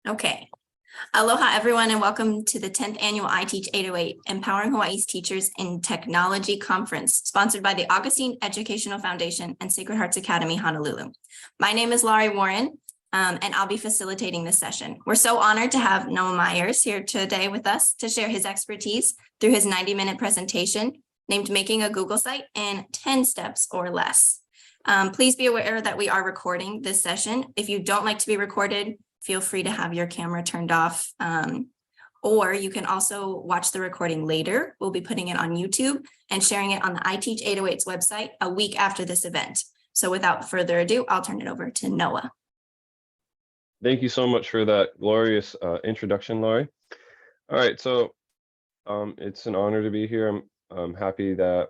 Okay. Aloha, everyone, and welcome to the 10th annual I Teach 808 Empowering Hawaii's Teachers in Technology Conference, sponsored by the Augustine Educational Foundation and Sacred Hearts Academy, Honolulu. My name is Laurie Warren, and I'll be facilitating this session. We're so honored to have Noah Myers here today with us to share his expertise through his 90-minute presentation named Making a Google Site in 10 Steps or Less. Please be aware that we are recording this session. If you don't like to be recorded, feel free to have your camera turned off, or you can also watch the recording later. We'll be putting it on YouTube and sharing it on the I Teach 808's website a week after this event. So without further ado, I'll turn it over to Noah. Thank you so much for that glorious introduction, Laurie. All right, so it's an honor to be here. I'm happy that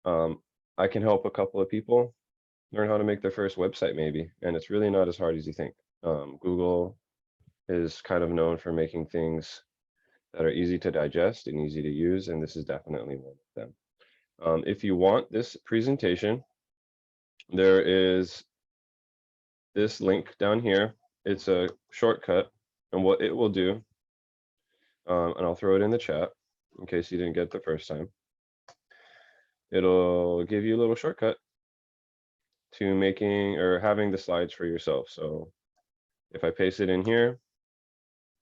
I can help a couple of people learn how to make their first website maybe, and it's really not as hard as you think. Google is kind of known for making things that are easy to digest and easy to use, and this is definitely one of them. If you want this presentation, there is this link down here. It's a shortcut, and what it will do, and I'll throw it in the chat in case you didn't get it the first time. It'll give you a little shortcut to making or having the slides for yourself. So if I paste it in here,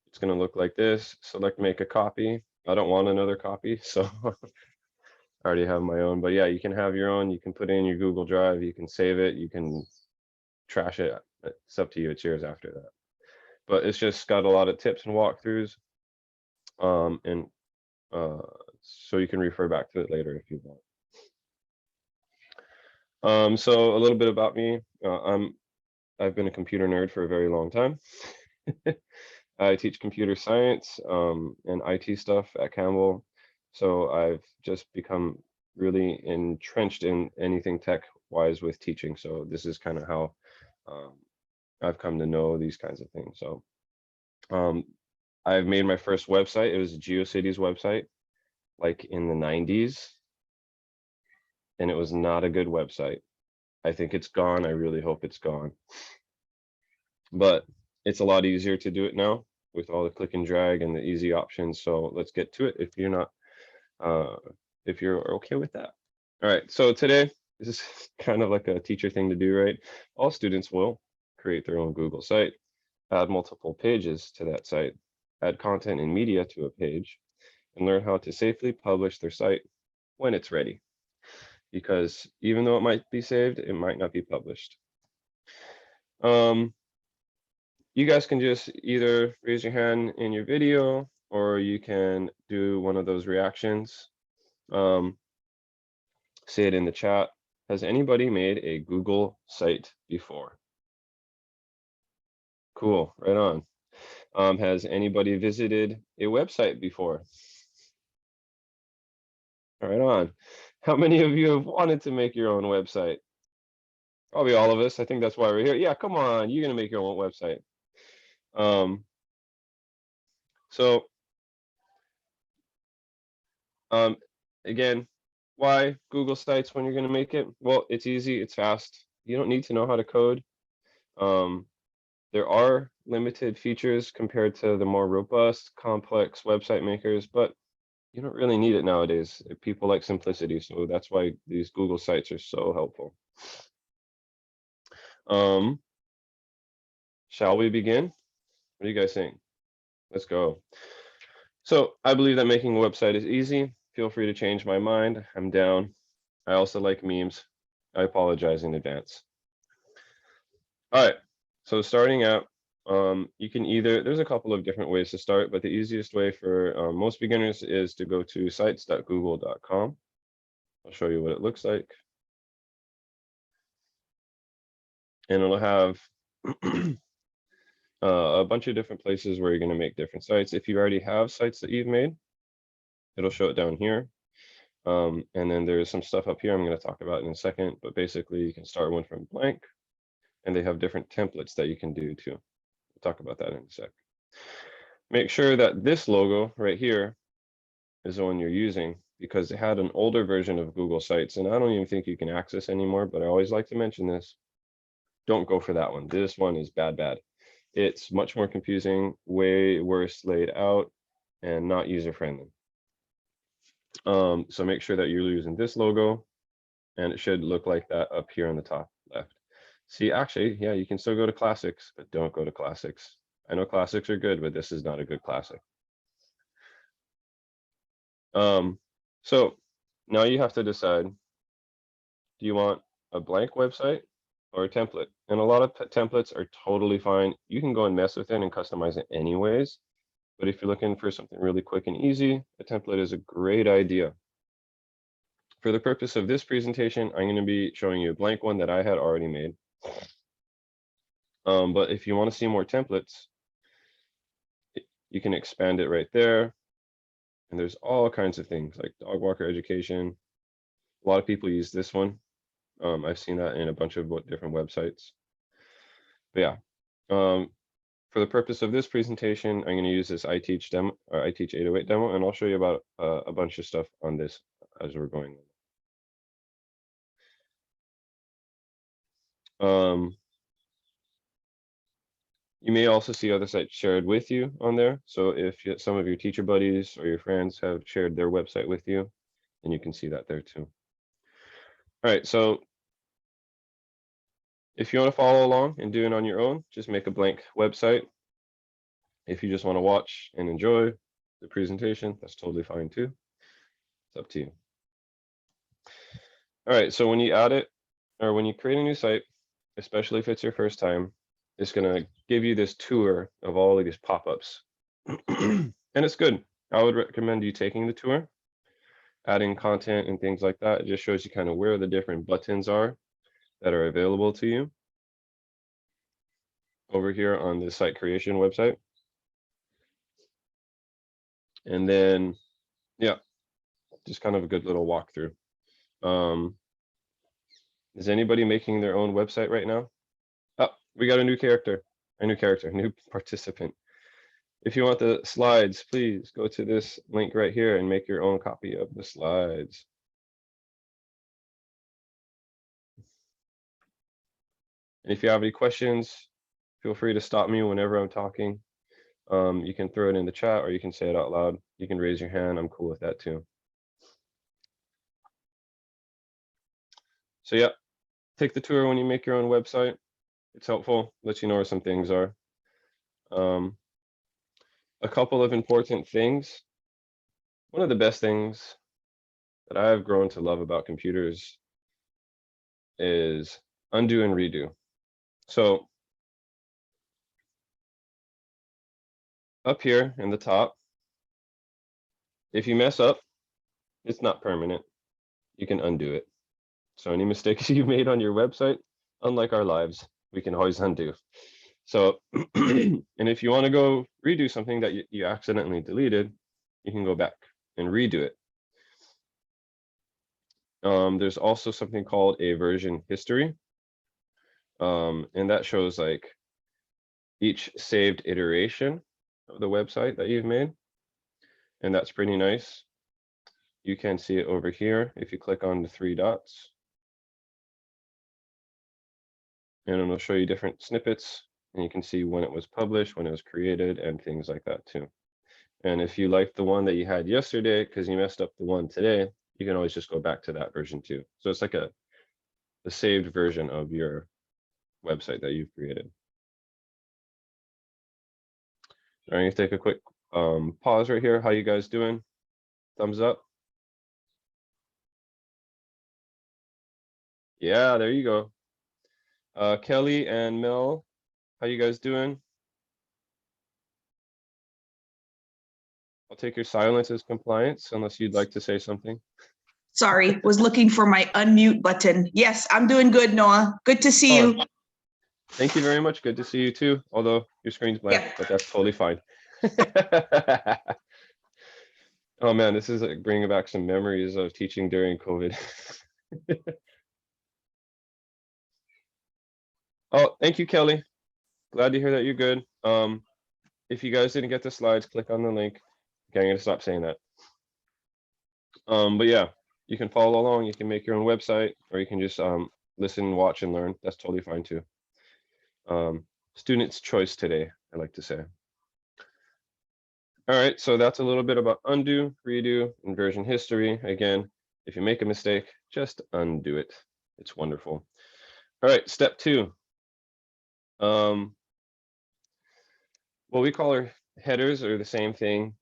it's going to look like this. Select make a copy. I don't want another copy, so I already have my own. But yeah, you can have your own. You can put it in your Google Drive. You can save it. You can trash it. It's up to you. It's yours after that. But it's just got a lot of tips and walkthroughs, so you can refer back to it later if you want. So a little bit about me. I've been a computer nerd for a very long time. I teach computer science and IT stuff at Campbell. So I've just become really entrenched in anything tech-wise with teaching. So this is kind of how I've come to know these kinds of things. So I've made my first website. It was a GeoCities website, like in the 90s. And it was not a good website. I think it's gone. I really hope it's gone. But it's a lot easier to do it now with all the click and drag and the easy options. So let's get to it if you're not, if you're okay with that. All right, so today, this is kind of like a teacher thing to do, right? All students will create their own Google site, add multiple pages to that site, add content and media to a page, and learn how to safely publish their site when it's ready. Because even though it might be saved, it might not be published. You guys can just either raise your hand in your video, or you can do one of those reactions. Say it in the chat. Has anybody made a Google site before? Cool, right on. Has anybody visited a website before? Right on. How many of you have wanted to make your own website? Probably all of us. I think that's why we're here. Yeah, come on, you're gonna make your own website. Again, why Google Sites when you're gonna make it? Well, it's easy, it's fast. You don't need to know how to code. There are limited features compared to the more robust, complex website makers, but you don't really need it nowadays. People like simplicity, so that's why these Google Sites are so helpful. Shall we begin? What do you guys think? Let's go. So I believe that making a website is easy. Feel free to change my mind. I'm down. I also like memes. I apologize in advance. All right, so starting out, you can either, there's a couple of different ways to start, but the easiest way for most beginners is to go to sites.google.com. I'll show you what it looks like. And it'll have a bunch of different places where you're going to make different sites. If you already have sites that you've made, it'll show it down here. And then there's some stuff up here I'm going to talk about in a second, but basically you can start one from blank, and they have different templates that you can do too. We'll talk about that in a sec. Make sure that this logo right here is the one you're using, because it had an older version of Google Sites, and I don't even think you can access anymore, but I always like to mention this. Don't go for that one. This one is bad. it's much more confusing, way worse laid out, and not user-friendly. So make sure that you're using this logo, and it should look like that up here on the top left. See, actually, yeah, you can still go to classics, but don't go to classics. I know classics are good, but this is not a good classic. So now you have to decide, do you want a blank website or a template? And a lot of templates are totally fine. You can go and mess with it and customize it anyways. But if you're looking for something really quick and easy, a template is a great idea. For the purpose of this presentation, I'm going to be showing you a blank one that I had already made. But if you want to see more templates, you can expand it right there. And there's all kinds of things like dog walker education. A lot of people use this one. I've seen that in a bunch of different websites. But yeah, for the purpose of this presentation, I'm going to use this iTeach demo or iTeach 808 demo, and I'll show you about a bunch of stuff on this as we're going. You may also see other sites shared with you on there. So if some of your teacher buddies or your friends have shared their website with you, then you can see that there too. All right, so if you want to follow along and do it on your own, just make a blank website. If you just want to watch and enjoy the presentation, that's totally fine too. It's up to you. All right, so when you add it, or when you create a new site, especially if it's your first time, it's going to give you this tour of all of these pop-ups. And it's good. I would recommend you taking the tour, adding content and things like that. It just shows you kind of where the different buttons are that are available to you over here on the site creation website. And then, yeah, just kind of a good little walkthrough. Is anybody making their own website right now? Oh, we got a new new participant. If you want the slides, please go to this link right here and make your own copy of the slides. And if you have any questions, feel free to stop me whenever I'm talking. You can throw it in the chat or you can say it out loud. You can raise your hand. I'm cool with that too. So yeah, take the tour when you make your own website. It's helpful, lets you know where some things are. A couple of important things. One of the best things that I've grown to love about computers is undo and redo. So up here in the top, if you mess up, it's not permanent. You can undo it. So any mistakes you made on your website, unlike our lives, we can always undo. So, and if you want to go redo something that you accidentally deleted, you can go back and redo it. There's also something called a version history. And that shows like each saved iteration of the website that you've made. And that's pretty nice. You can see it over here if you click on the 3 dots. And it'll show you different snippets, and you can see when it was published, when it was created, and things like that too. And if you like the one that you had yesterday because you messed up the one today, you can always just go back to that version too. So it's like the saved version of your website that you've created. I'm going to take a quick pause right here. How you guys doing? Thumbs up. Yeah, there you go. Kelly and Mel, how you guys doing? I'll take your silence as compliance unless you'd like to say something. Sorry, was looking for my unmute button. Yes, I'm doing good, Noah. Good to see you. Thank you very much. Good to see you too, although your screen's blank, Yeah. but that's totally fine. Oh man, this is like bringing back some memories of teaching during COVID. Oh, thank you, Kelly. Glad to hear that you're good. If you guys didn't get the slides, click on the link. Okay, I'm gonna stop saying that. But yeah, you can follow along. You can make your own website, or you can just listen, watch, and learn. That's totally fine too. Students' choice today. I like to say. All right, so that's a little bit about undo, redo, and version history. Again, if you make a mistake, just undo it. It's wonderful. All right, step 2. What we call our headers are the same thing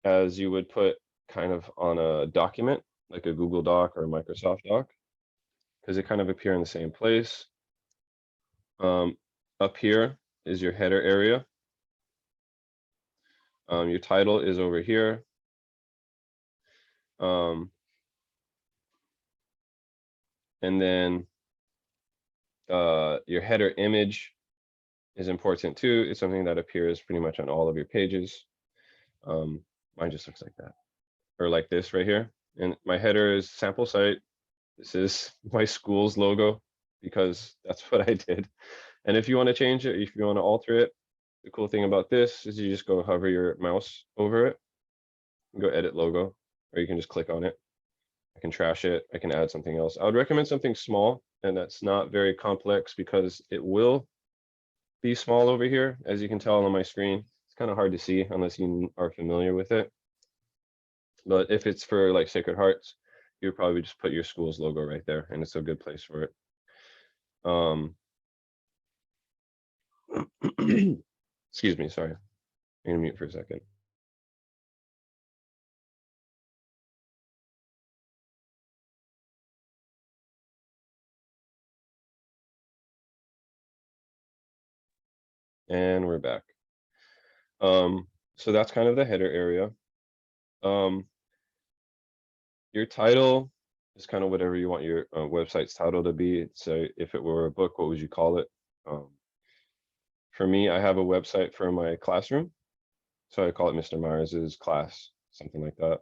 as you would put kind of on a document, like a Google Doc or a Microsoft Doc, because they kind of appear in the same place. Up here is your header area. Your title is over here. And then your header image is important too. It's something that appears pretty much on all of your pages. Mine just looks like that, or like this right here. And my header is sample site. This is my school's logo because that's what I did. And if you want to change it, if you want to alter it, the cool thing about this is you just go hover your mouse over it and go edit logo, or you can just click on it. I can trash it. I can add something else. I would recommend something small and that's not very complex because it will be small over here. As you can tell on my screen, it's kind of hard to see unless you are familiar with it. But if it's for like Sacred Hearts, you would probably just put your school's logo right there, and it's a good place for it. Excuse me, sorry. I'm gonna mute for a second. And we're back. So that's kind of the header area. Your title is kind of whatever you want your website's title to be. So if it were a book, what would you call it? For me, I have a website for my classroom. So I call it Mr. Myers's class, something like that.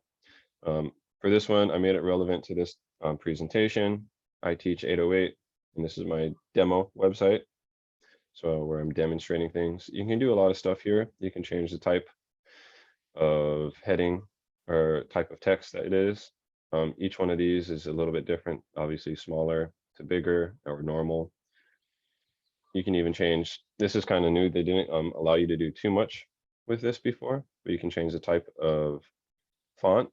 For this one, I made it relevant to this presentation. I teach 808, and this is my demo website. So where I'm demonstrating things. You can do a lot of stuff here. You can change the type of heading or type of text that it is. Each one of these is a little bit different, obviously smaller to bigger or normal. You can even change, this is kind of new. They didn't allow you to do too much with this before, but you can change the type of font.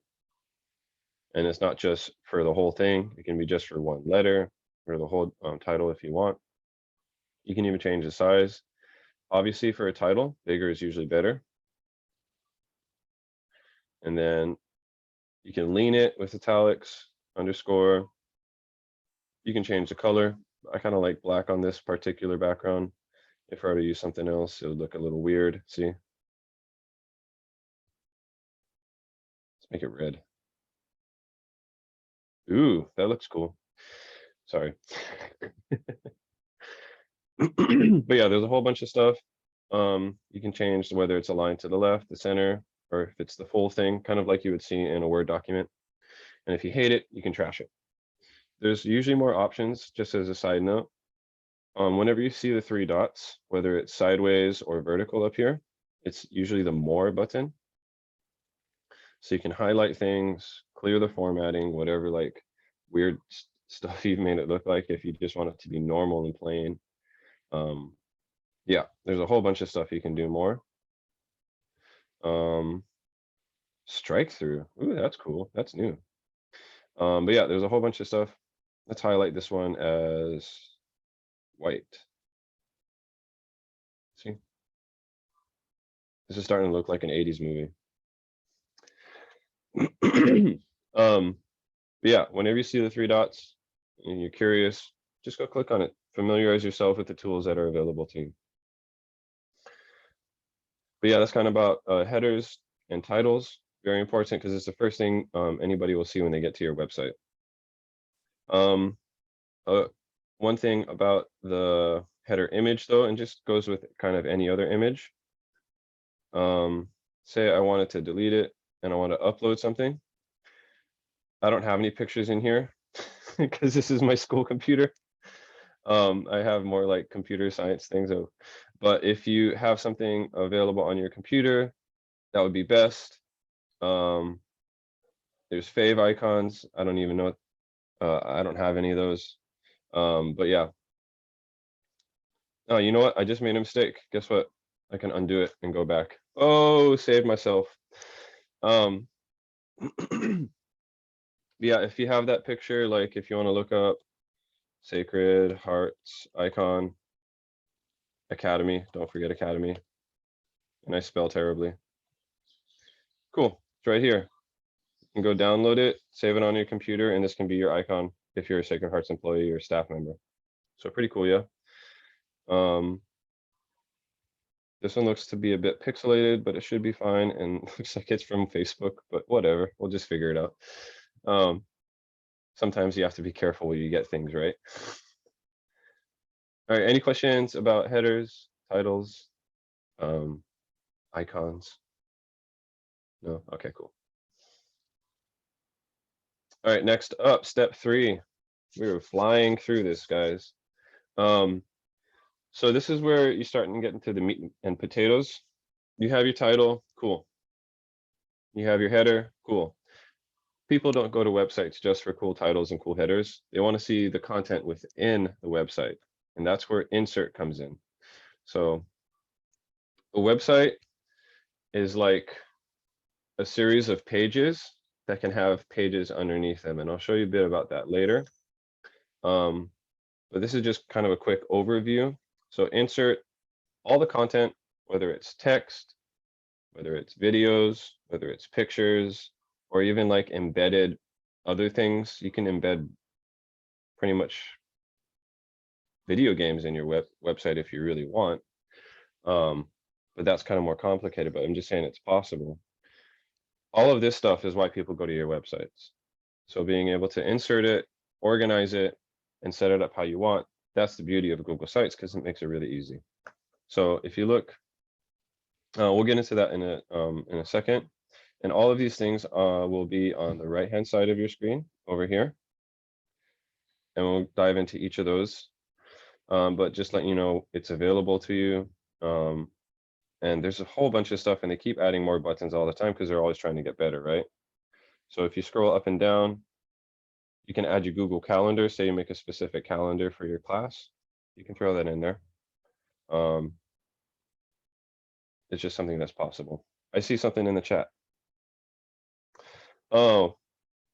And it's not just for the whole thing. It can be just for one letter or the whole title if you want. You can even change the size. Obviously for a title, bigger is usually better. And then you can lean it with italics, underscore. You can change the color. I kind of like black on this particular background. If I were to use something else, it would look a little weird. See? Let's make it red. Ooh, that looks cool. Sorry. But yeah, there's a whole bunch of stuff. You can change whether it's aligned to the left, the center, or if it's the full thing, kind of like you would see in a Word document. And if you hate it, you can trash it. There's usually more options, just as a side note. Whenever you see the 3 dots, whether it's sideways or vertical up here, it's usually the More button. So you can highlight things, clear the formatting, whatever like weird stuff you've made it look like if you just want it to be normal and plain. Yeah, there's a whole bunch of stuff you can do more. Strike through. Ooh, that's cool. That's new. But yeah, there's a whole bunch of stuff. Let's highlight this one as white. See? This is starting to look like an 80s movie. But yeah, whenever you see the 3 dots and you're curious, just go click on it. Familiarize yourself with the tools that are available to you. But yeah, that's kind of about headers and titles. Very important because it's the first thing anybody will see when they get to your website. One thing about the header image though, and just goes with kind of any other image. Say I wanted to delete it and I want to upload something. I don't have any pictures in here because this is my school computer. I have more like computer science things. But if you have something available on your computer, that would be best. There's fave icons. I don't even know. I don't have any of those. But yeah. Oh, you know what? I just made a mistake. Guess what? I can undo it and go back. Oh, saved myself. Um, yeah, if you have that picture, like if you want to look up Sacred Hearts Icon Academy, don't forget Academy. And I spell terribly. Cool, it's right here. You can go download it, save it on your computer, and this can be your icon if you're a Sacred Hearts employee or staff member. So pretty cool, yeah. This one looks to be a bit pixelated, but it should be fine. And looks like it's from Facebook, but whatever, we'll just figure it out. Sometimes you have to be careful when you get things right. All right, any questions about headers, titles, icons? No, okay, cool. All right, next up, step 3. We were flying through this, guys. So this is where you start and get into the meat and potatoes. You have your title, cool. You have your header, cool. People don't go to websites just for cool titles and cool headers. They want to see the content within the website, and that's where insert comes in. So a website is like a series of pages that can have pages underneath them, and I'll show you a bit about that later. But this is just kind of a quick overview. So insert all the content, whether it's text, whether it's videos, whether it's pictures, or even like embedded other things. You can embed pretty much video games in your website if you really want. But that's kind of more complicated, but I'm just saying it's possible. All of this stuff is why people go to your websites. So being able to insert it, organize it, and set it up how you want, that's the beauty of Google Sites, because it makes it really easy. So if you look, we'll get into that in a second. And all of these things will be on the right-hand side of your screen over here. And we'll dive into each of those. But just let you know, it's available to you. And there's a whole bunch of stuff, and they keep adding more buttons all the time because they're always trying to get better, right? So if you scroll up and down, you can add your Google Calendar. Say you make a specific calendar for your class, you can throw that in there. It's just something that's possible. I see something in the chat. Oh,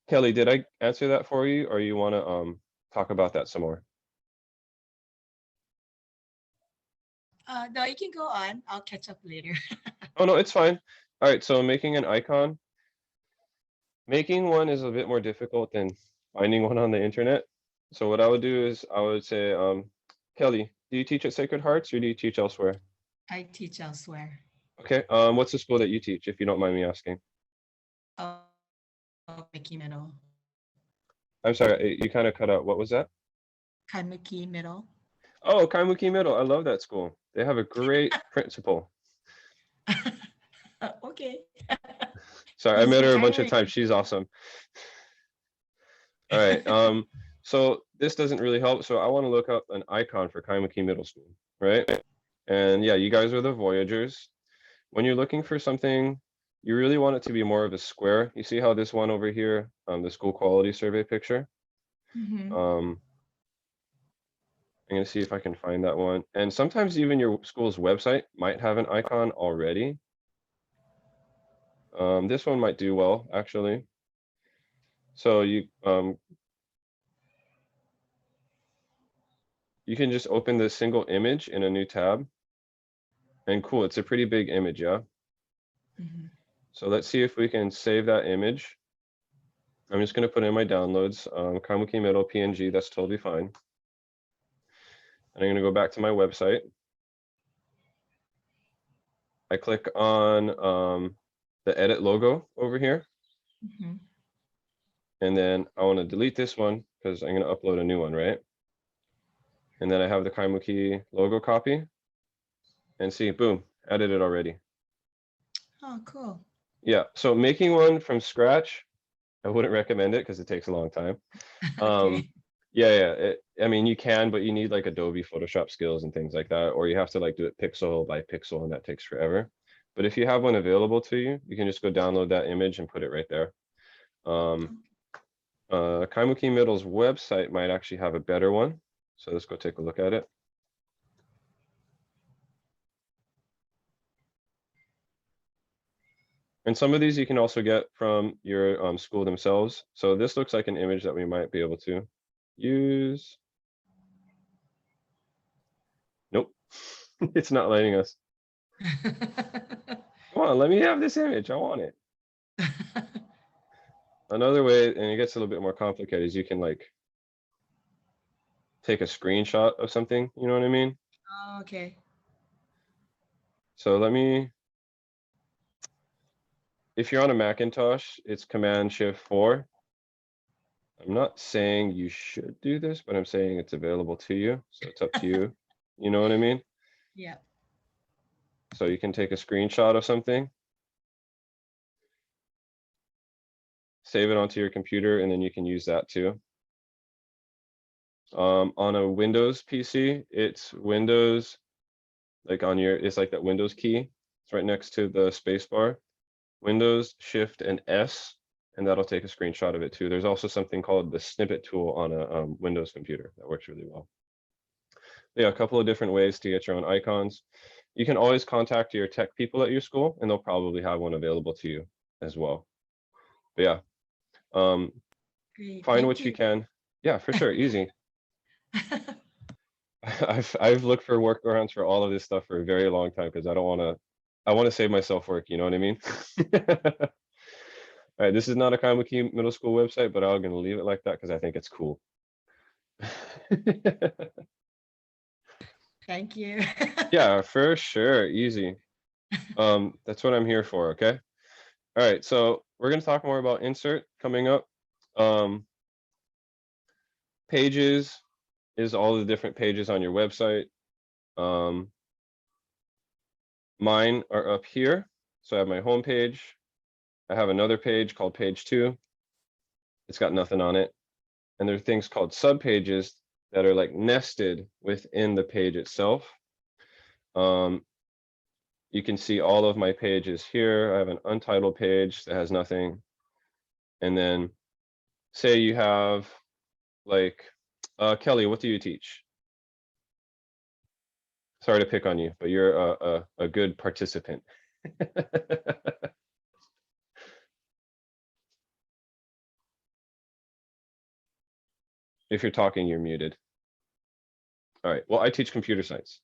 Kelly, did I answer that for you, or you want to talk about that some more? No, you can go on. I'll catch up later. Oh, no, it's fine. All right, so making an icon. Making one is a bit more difficult than finding one on the internet. So what I would do is I would say, Kelly, do you teach at Sacred Hearts or do you teach elsewhere? I teach elsewhere. Okay, what's the school that you teach, if you don't mind me asking? Oh, Kanmaki Middle. I'm sorry, you kind of cut out. What was that? Kanmaki Middle. Oh, Kaimuki Middle. I love that school. They have a great principal. Okay. Sorry, I met her a bunch of Hiring. times. She's awesome. All right. So this doesn't really help. So I want to look up an icon for Kaimuki Middle School, right? And yeah, you guys are the Voyagers. When you're looking for something, you really want it to be more of a square. You see how this one over here, the school quality survey picture? Mhm. I'm gonna see if I can find that one. And sometimes even your school's website might have an icon already. This one might do well, actually. So you can just open this single image in a new tab. And cool, it's a pretty big image, yeah? Mhm. So let's see if we can save that image. I'm just gonna put in my downloads, Kaimuki Middle PNG, that's totally fine. And I'm gonna go back to my website. I click on the edit logo over here. Mhm. And then I want to delete this one because I'm going to upload a new one, right? And then I have the Kaimuki logo copy. And see, boom, added it already. Oh, cool. Yeah, so making one from scratch, I wouldn't recommend it because it takes a long time. Okay. Yeah, I mean, you can, but you need like Adobe Photoshop skills and things like that, or you have to like do it pixel by pixel, and that takes forever. But if you have one available to you, you can just go download that image and put it right there. Kaimuki Middle's website might actually have a better one. So let's go take a look at it. And some of these you can also get from your school themselves. So this looks like an image that we might be able to use. Nope, it's not letting us. Come on, let me have this image. I want it. Another way, and it gets a little bit more complicated, is you can like take a screenshot of something, you know what I mean? Oh, okay. So let me, if you're on a Macintosh, it's Command-Shift-4. I'm not saying you should do this, but I'm saying it's available to you. So it's up to you. You know what I mean? Yeah. So you can take a screenshot of something, save it onto your computer, and then you can use that too. On a Windows PC, it's Windows, like on your, it's like that Windows key. It's right next to the space bar. Windows, Shift, and S, and that'll take a screenshot of it too. There's also something called the snippet tool on a Windows computer that works really well. Yeah, a couple of different ways to get your own icons. You can always contact your tech people at your school, and they'll probably have one available to you as well. But yeah, Great. find Thank what you can. Yeah, for sure, easy. I've looked for workarounds for all of this stuff for a very long time because I want to save myself work, you know what I mean? All right, this is not a Kaimuki Middle School website, but I'm gonna leave it like that because I think it's cool. Thank you. Yeah, for sure, easy. That's what I'm here for, okay? All right, so we're gonna talk more about insert coming up. Pages is all the different pages on your website. Mine are up here. So I have my home page. I have another page called page 2. It's got nothing on it. And there are things called subpages that are like nested within the page itself. You can see all of my pages here. I have an untitled page that has nothing. And then say you have like, Kelly, what do you teach? Sorry to pick on you, but you're a good participant. If you're talking, you're muted. All right, well, I teach computer science.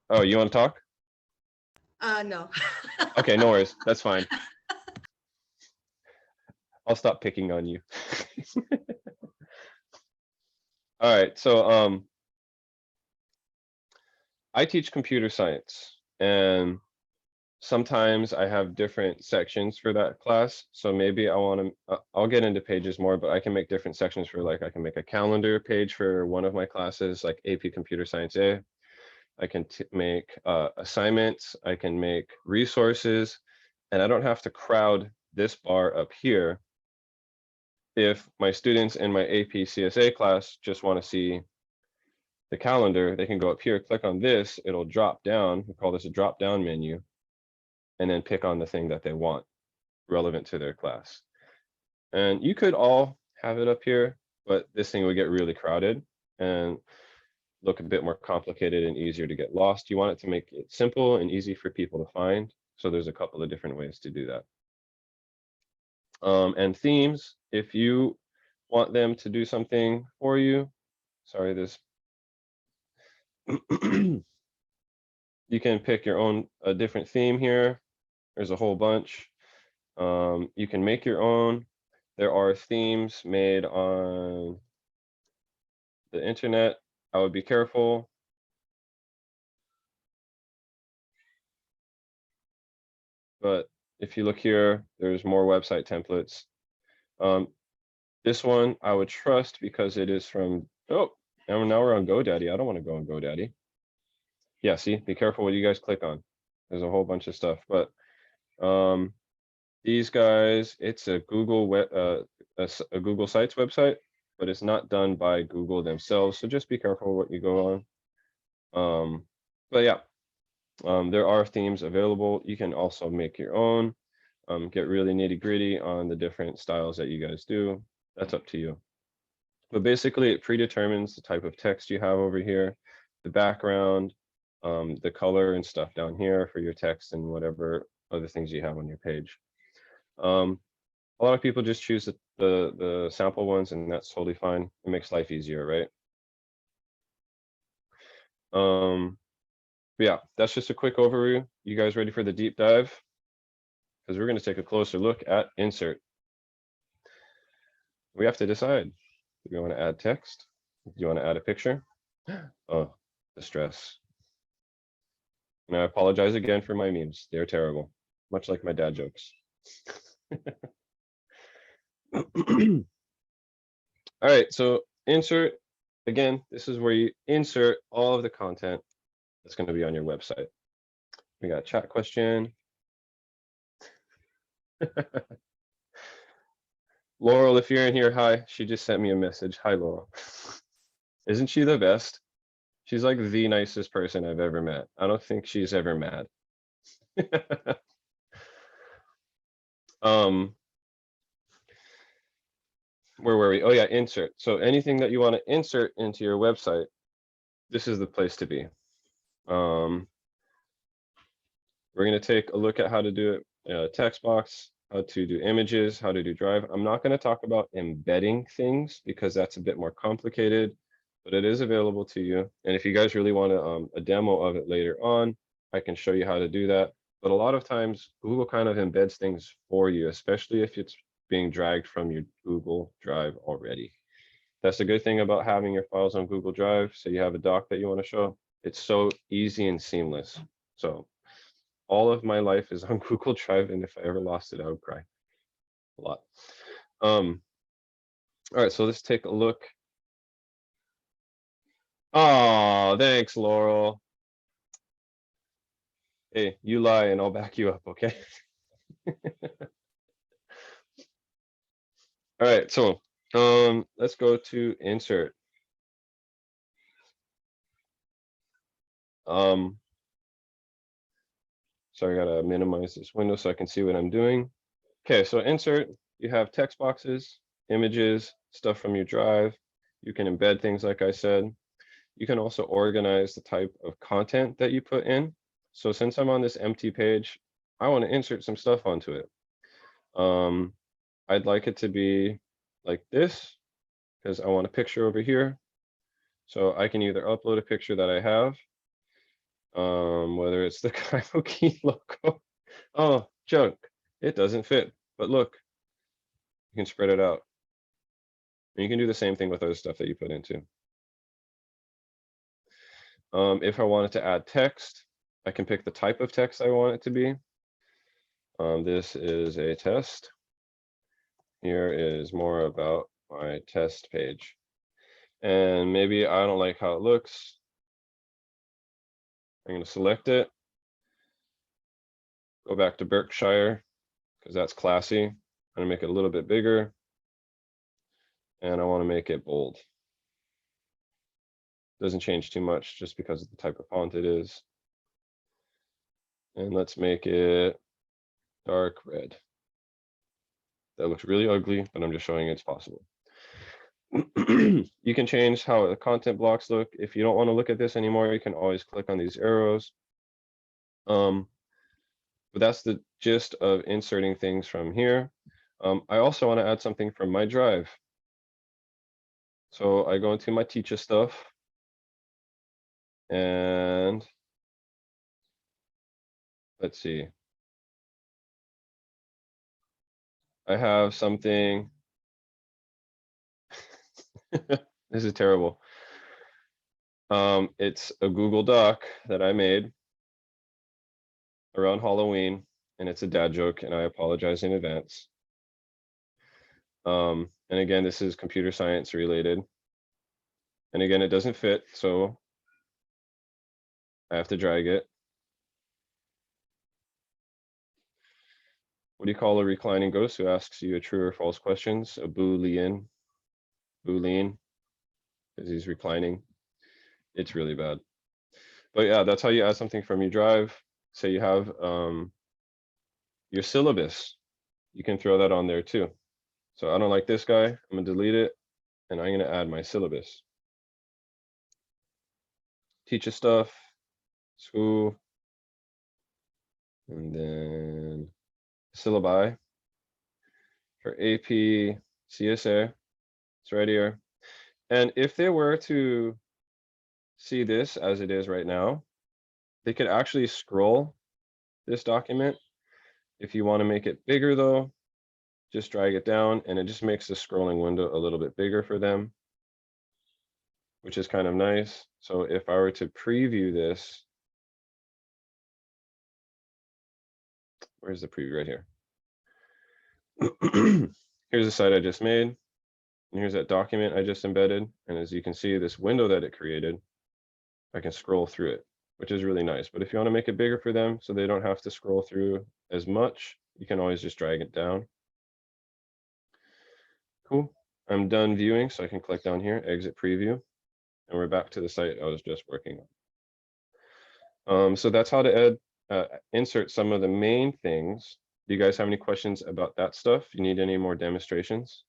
Oh, you want to talk? No. Okay, no worries, that's fine. I'll stop picking on you. All right, so I teach computer science, and sometimes I have different sections for that class. So maybe I want to, I'll get into pages more, but I can make different sections for like, I can make a calendar page for one of my classes, like AP Computer Science A. I can make assignments, I can make resources, and I don't have to crowd this bar up here. If my students in my AP CSA class just want to see the calendar, they can go up here, click on this, it'll drop down. We call this a drop down menu, and then pick on the thing that they want relevant to their class. And you could all have it up here, but this thing would get really crowded and look a bit more complicated and easier to get lost. You want it to make it simple and easy for people to find. So there's a couple of different ways to do that. And themes, if you want them to do something for you, sorry, this, you can pick your own, a different theme here. There's a whole bunch. You can make your own. There are themes made on the internet. I would be careful. But if you look here, there's more website templates. This one I would trust because it is from, oh, and now we're on GoDaddy. I don't want to go on GoDaddy. Yeah, see, be careful what you guys click on. There's a whole bunch of stuff, but these guys, it's a Google a Google Sites website, but it's not done by Google themselves. So just be careful what you go on. But yeah, there are themes available. You can also make your own, get really nitty gritty on the different styles that you guys do. That's up to you. But basically it predetermines the type of text you have over here, the background, the color and stuff down here for your text and whatever other things you have on your page. A lot of people just choose the sample ones, and that's totally fine. It makes life easier, right? But yeah, that's just a quick overview. You guys ready for the deep dive? Because we're going to take a closer look at insert. We have to decide. Do we want to add text? Do you want to add a picture? Oh, the stress. And I apologize again for my memes. They're terrible, much like my dad jokes. All right, so insert, again, this is where you insert all of the content that's going to be on your website. We got a chat question. Laurel, if you're in here, hi. She just sent me a message. Hi, Laurel. Isn't she the best? She's like the nicest person I've ever met. I don't think she's ever mad. Where were we? Oh yeah, insert. So anything that you want to insert into your website, this is the place to be. We're going to take a look at how to do it, text box, how to do images, how to do Drive. I'm not going to talk about embedding things because that's a bit more complicated, but it is available to you. And if you guys really want a demo of it later on, I can show you how to do that. But a lot of times Google kind of embeds things for you, especially if it's being dragged from your Google Drive already. That's the good thing about having your files on Google Drive. So you have a doc that you want to show. It's so easy and seamless. So all of my life is on Google Drive, and if I ever lost it, I would cry a lot. All right, so let's take a look. Oh, thanks, Laurel. Hey, you lie and I'll back you up, okay? All right, so let's go to insert. Sorry, I gotta minimize this window so I can see what I'm doing. Okay, so insert, you have text boxes, images, stuff from your drive. You can embed things like I said. You can also organize the type of content that you put in. So since I'm on this empty page, I want to insert some stuff onto it. I'd like it to be like this because I want a picture over here. So I can either upload a picture that I have, whether it's the Kaipo Key logo. Oh, junk, it doesn't fit. But look, you can spread it out. And you can do the same thing with other stuff that you put into. If I wanted to add text, I can pick the type of text I want it to be. This is a test. Here is more about my test page. And maybe I don't like how it looks. I'm going to select it. Go back to Berkshire because that's classy. I'm going to make it a little bit bigger. And I want to make it bold. Doesn't change too much just because of the type of font it is. And let's make it dark red. That looks really ugly, but I'm just showing it's possible. You can change how the content blocks look. If you don't want to look at this anymore, you can always click on these arrows. But that's the gist of inserting things from here. I also want to add something from my drive. So I go into my teacher stuff. And let's see. I have something. This is terrible. It's a Google Doc that I made around Halloween, and it's a dad joke, and I apologize in advance. And again, this is computer science related. And again, it doesn't fit, so I have to drag it. What do you call a reclining ghost who asks you a true or false questions? A Boolean. Boolean, because he's reclining. It's really bad. But yeah, that's how you add something from your drive. Say you have your syllabus. You can throw that on there too. So I don't like this guy. I'm gonna delete it, and I'm gonna add my syllabus. Teacher stuff, school, and then syllabi. for AP, CSA. It's right here. And if they were to see this as it is right now, they could actually scroll this document. If you want to make it bigger though, just drag it down and it just makes the scrolling window a little bit bigger for them, which is kind of nice. So if I were to preview this, where's the preview? Right here. Here's the site I just made. And here's that document I just embedded. And as you can see, this window that it created, I can scroll through it, which is really nice. But if you want to make it bigger for them so they don't have to scroll through as much, you can always just drag it down. Cool. I'm done viewing, so I can click down here, exit preview, and we're back to the site I was just working on. So that's how to insert some of the main things. Do you guys have any questions about that stuff? You need any more demonstrations?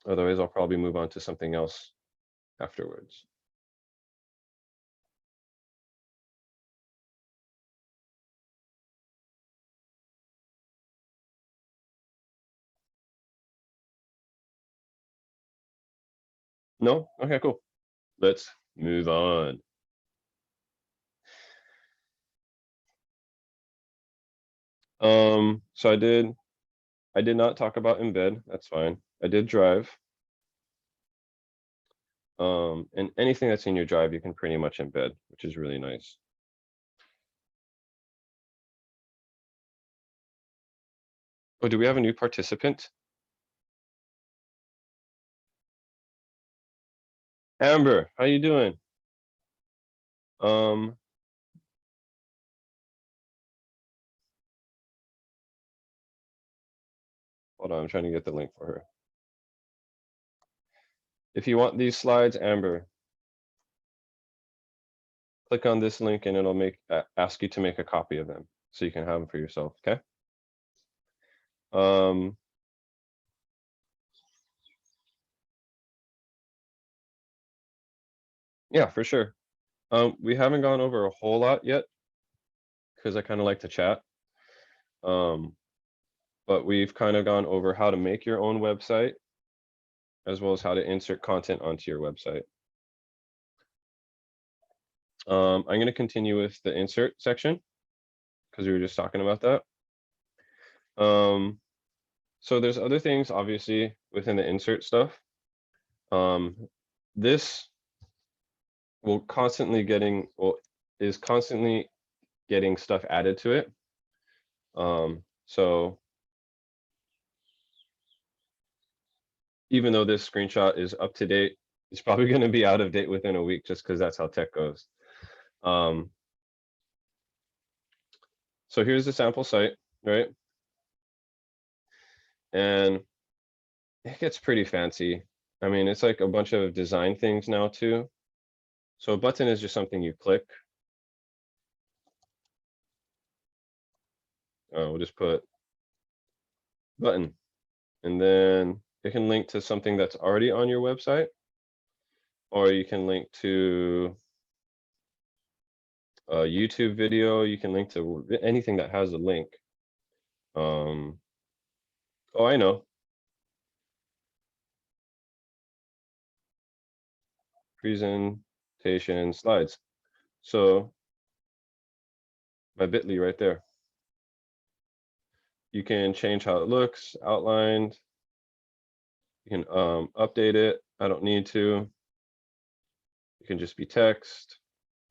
Otherwise, I'll probably move on to something else afterwards. No? Okay, cool. Let's move on. So I did not talk about embed. That's fine. I did drive. And anything that's in your drive, you can pretty much embed, which is really nice. Oh, do we have a new participant? Amber, how you doing? Hold on, I'm trying to get the link for her. If you want these slides, Amber, click on this link and it'll ask you to make a copy of them so you can have them for yourself, okay? Yeah, for sure. We haven't gone over a whole lot yet because I kind of like to chat. But we've kind of gone over how to make your own website as well as how to insert content onto your website. I'm going to continue with the insert section because we were just talking about that. So there's other things obviously within the insert stuff. This is constantly getting stuff added to it. So even though this screenshot is up to date, it's probably going to be out of date within a week just because that's how tech goes. So here's the sample site, right? And it gets pretty fancy. I mean, it's like a bunch of design things now too. So a button is just something you click. We'll just put button, and then it can link to something that's already on your website, or you can link to a YouTube video. You can link to anything that has a link. Oh, I know. Presentation slides. So my bit.ly right there. You can change how it looks, outlined. You can update it. I don't need to. It can just be text.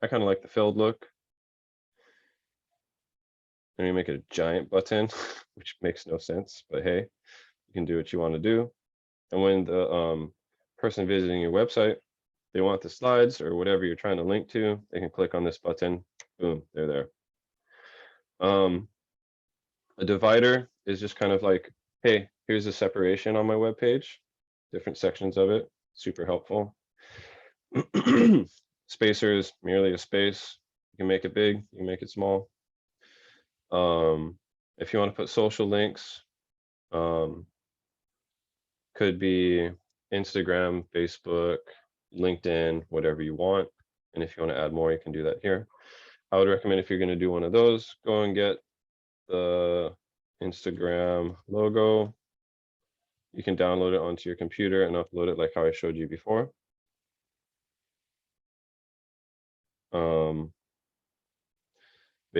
I kind of like the filled look. And you make it a giant button, which makes no sense, but hey, you can do what you want to do. And when the person visiting your website, they want the slides or whatever you're trying to link to, they can click on this button. Boom, they're there. A divider is just kind of like, hey, here's a separation on my web page, different sections of it, super helpful. Spacer is merely a space. You can make it big, you can make it small. If you want to put social links, could be Instagram, Facebook, LinkedIn, whatever you want. And if you want to add more, you can do that here. I would recommend if you're going to do one of those, go and get the Instagram logo. You can download it onto your computer and upload it like how I showed you before. But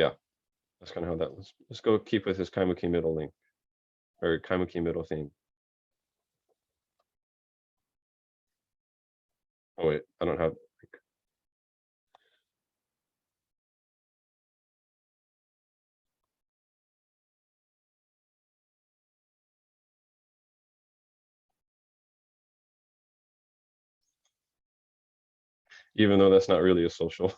yeah, that's kind of how that was. Let's go keep with this Kaimuki middle link or Kaimuki middle theme. Oh wait, I don't have. Even though that's not really a social.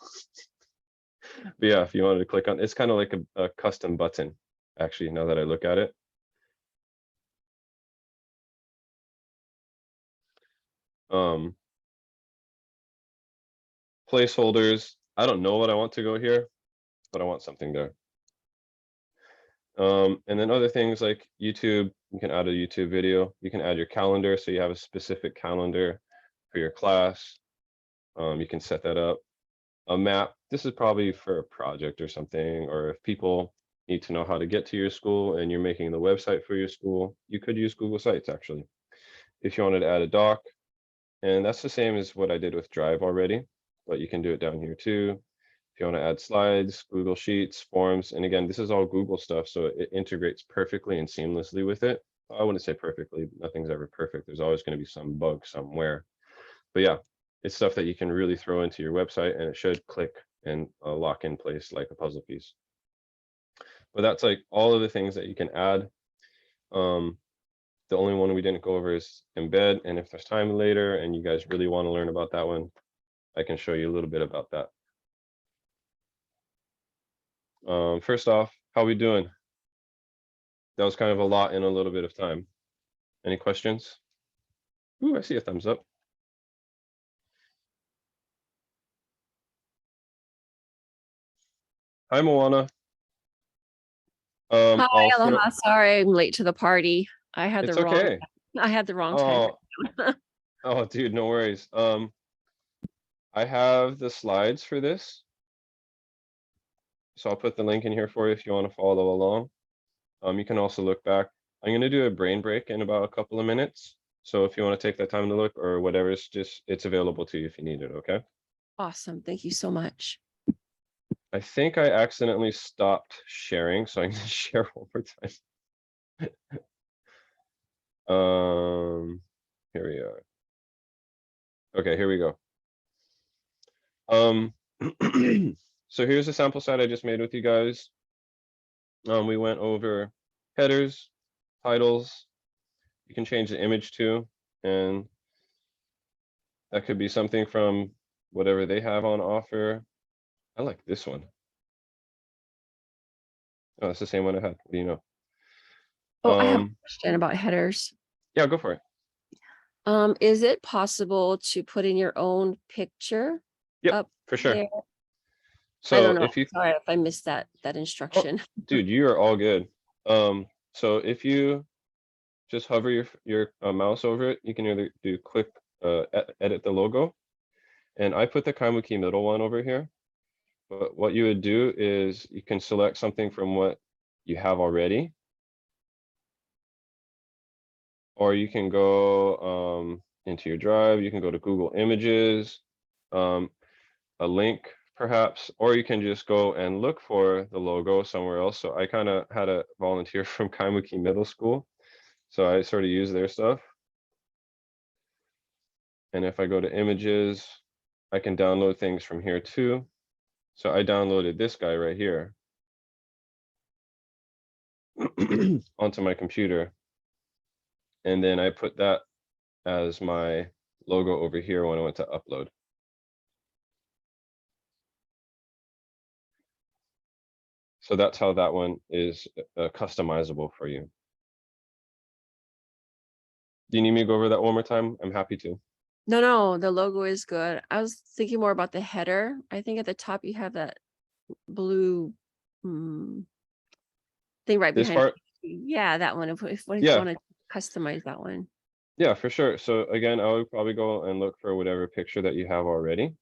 But yeah, if you wanted to click on, it's kind of like a custom button, actually, now that I look at it. Placeholders, I don't know what I want to go here, but I want something there. And then other things like YouTube, you can add a YouTube video. You can add your calendar, so you have a specific calendar for your class. You can set that up. A map, this is probably for a project or something, or if people need to know how to get to your school and you're making the website for your school, you could use Google Sites actually. If you wanted to add a doc, and that's the same as what I did with Drive already, but you can do it down here too. If you want to add slides, Google Sheets, forms, and again, this is all Google stuff, so it integrates perfectly and seamlessly with it. I wouldn't say perfectly, nothing's ever perfect. There's always going to be some bug somewhere. But yeah, it's stuff that you can really throw into your website and it should click and lock in place like a puzzle piece. But that's like all of the things that you can add. The only one we didn't go over is embed. And if there's time later and you guys really want to learn about that one, I can show you a little bit about that. First off, how we doing? That was kind of a lot in a little bit of time. Any questions? Ooh, I see a thumbs up. Hi, Moana. Hi, Also, aloha. Sorry, I'm late to the party. I had it's the wrong. okay. I had the wrong time. Oh, oh, dude, no worries. I have the slides for this. So I'll put the link in here for you if you want to follow along. You can also look back. I'm going to do a brain break in about a couple of minutes. So if you want to take that time to look or whatever, it's available to you if you need it, okay? Awesome. Thank you so much. I think I accidentally stopped sharing, so I'm going to share one more time. Here we are. Okay, here we go. So here's a sample set I just made with you guys. We went over headers, titles. You can change the image too, and that could be something from whatever they have on offer. I like this one. Oh, it's the same one I had. What do you know? Oh, I have a question about headers. Yeah, go for it. Is it possible to put in your own picture? Yep, up for sure. there? So I don't know. if you, Sorry if I missed that instruction. dude, you are all good. So if you just hover your mouse over it, you can either do click edit the logo, and I put the Kaimuki middle one over here. But what you would do is you can select something from what you have already, or you can go into your drive. You can go to Google Images, a link perhaps, or you can just go and look for the logo somewhere else. So I kind of had a volunteer from Kaimuki Middle School, so I sort of use their stuff. And if I go to images, I can download things from here too. So I downloaded this guy right here onto my computer. And then I put that as my logo over here when I went to upload. So that's how that one is customizable for you. Do you need me to go over that one more time? I'm happy to. No, the logo is good. I was thinking more about the header. I think at the top you have that blue thing right This behind. part? Yeah, that one. If you Yeah. want to customize that one. Yeah, for sure. So again, I would probably go and look for whatever picture that you have already.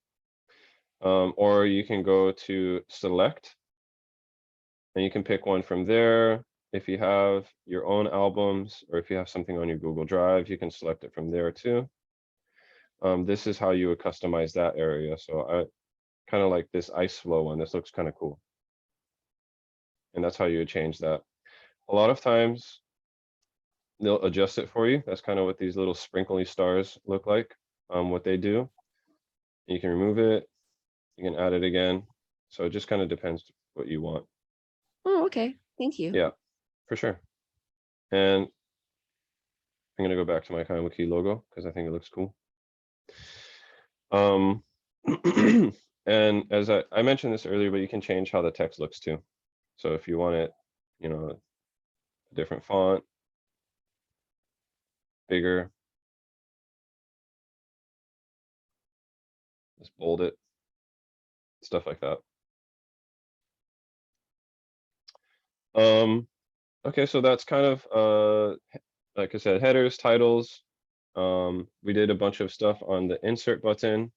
Or you can go to select and you can pick one from there. if you have your own albums or if you have something on your Google Drive, you can select it from there too. This is how you would customize that area. So I kind of like this ice flow one. This looks kind of cool. And that's how you would change that. A lot of times they'll adjust it for you. That's kind of what these little sprinkly stars look like. What they do. You can remove it. You can add it again. So it just kind of depends what you want. Oh, okay. Thank you. Yeah, for sure. And I'm gonna go back to my KaiWiki logo because I think it looks cool. And as I mentioned this earlier, but you can change how the text looks too. So if you want it, you know, a different font, bigger, just bold it, stuff like that. Okay, so that's kind of like I said, headers, titles. We did a bunch of stuff on the insert button.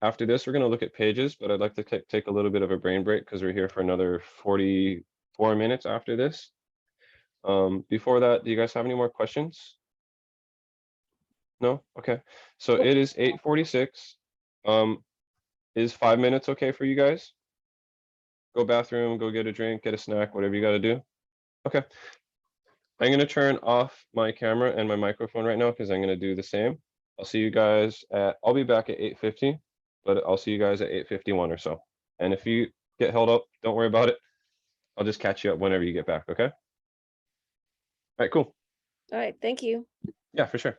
After this, we're going to look at pages, but I'd like to take a little bit of a brain break because we're here for another 44 minutes after this. Before that, do you guys have any more questions? No? Okay. So it is 8:46. Is 5 minutes okay for you guys? Go bathroom, go get a drink, get a snack, whatever you got to do. Okay. I'm going to turn off my camera and my microphone right now because I'm going to do the same. I'll see you guys I'll be back at 8:50, but I'll see you guys at 8:51 or so. And if you get held up, don't worry about it. I'll just catch you up whenever you get back, okay? All right, cool. All right. Thank you. Yeah, for sure.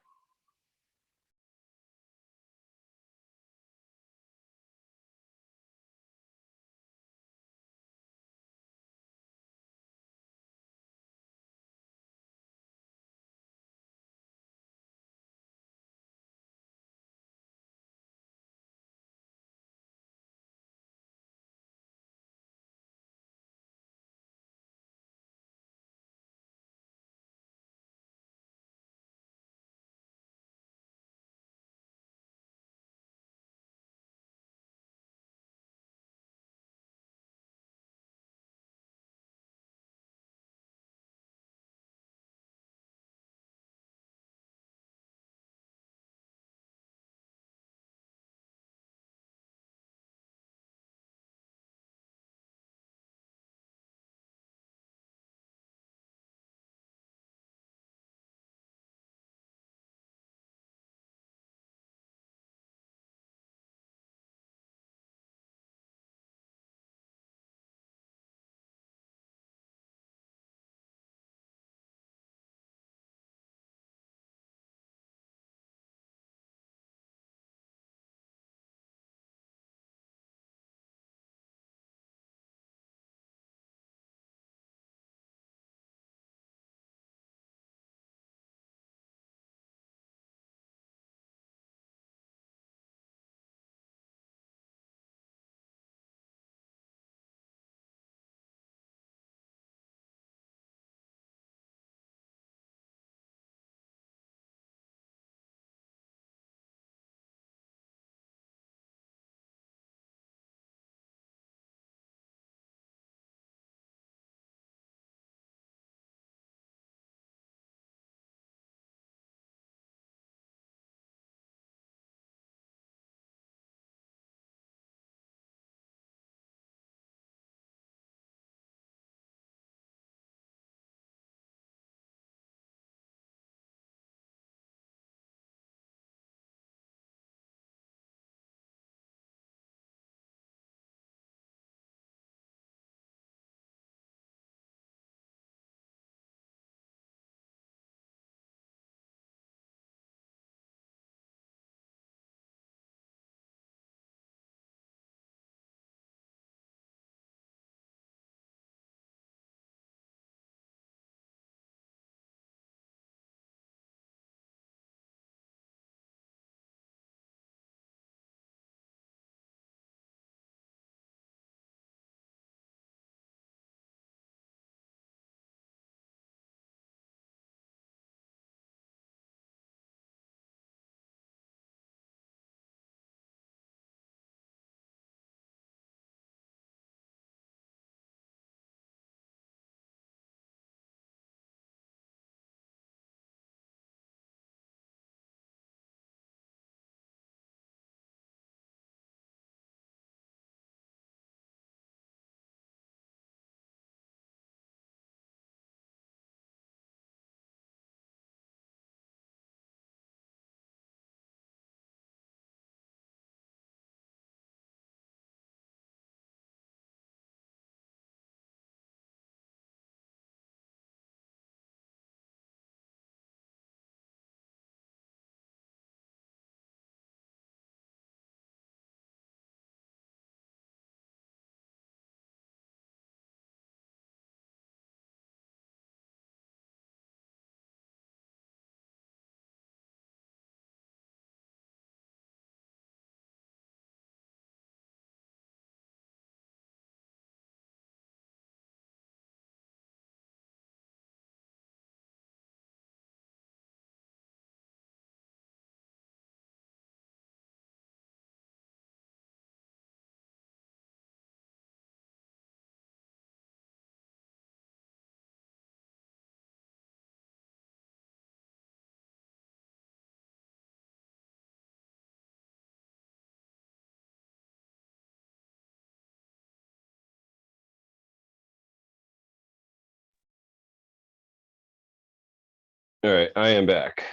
All right, I am back.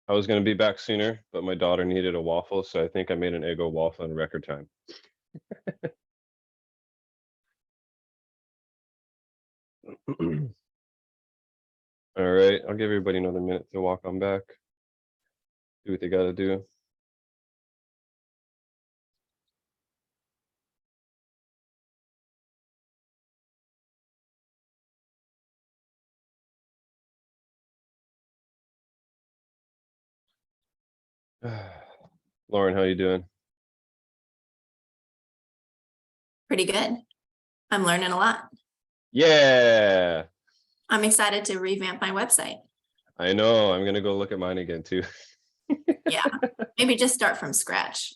I was gonna be back sooner, but my daughter needed a waffle, so I think I made an Eggo waffle in record time. All right, I'll give everybody another minute to walk on back. Do what they gotta do. Lauren, how you doing? Pretty good. I'm learning a lot. Yeah, I'm excited to revamp my website. I know. I'm gonna go look at mine again too. Yeah, maybe just start from scratch.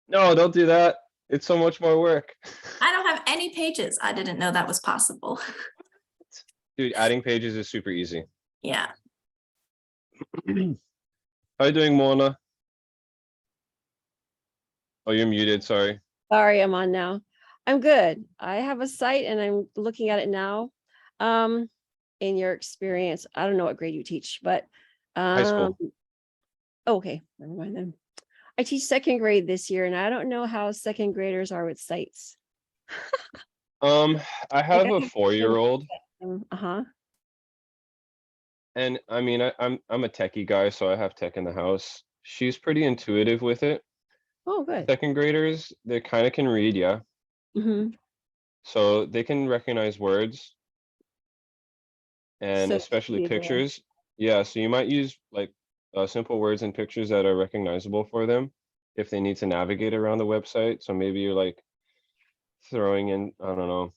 No, don't do that. It's so much more work. I don't have any pages. I didn't know that was possible. Dude, adding pages is super easy. Yeah, How you doing, Mona? Oh, you're muted, sorry. Sorry, I'm on now. I'm good. I have a site and I'm looking at it now. In your experience, I don't know what grade you teach, but High school. okay, never mind then. I teach second grade this year and I don't know how second graders are with sites. I have a 4-year-old, Uh-huh. and I mean, I'm a techie guy, so I have tech in the house. She's pretty intuitive with it. Oh, good. Second graders, they kind of can read, yeah. Mm-hmm. So they can recognize words and So especially be there. pictures. Yeah, so you might use like simple words and pictures that are recognizable for them if they need to navigate around the website. So maybe you're like throwing in, I don't know,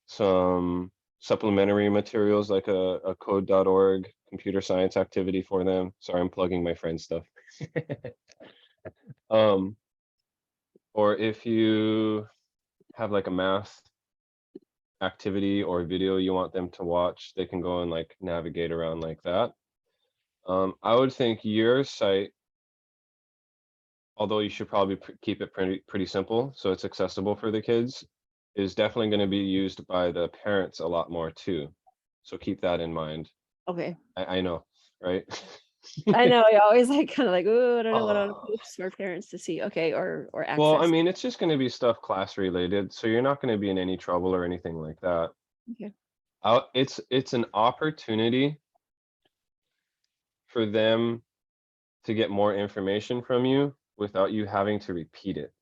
some supplementary materials like a code.org computer science activity for them. Sorry, I'm plugging my friend's stuff. Or if you have like a math activity or video you want them to watch, they can go and like navigate around like that. I would think your site, although you should probably keep it pretty simple so it's accessible for the kids, is definitely going to be used by the parents a lot more too. So keep that in mind. Okay. I know, right? I know you always like kind of like, oh, I don't know what to Oh. post for parents to see. Okay, or access. Well, I mean, it's just going to be stuff class related, so you're not going to be in any trouble or anything like that. Okay. It's an opportunity for them to get more information from you without you having to repeat it.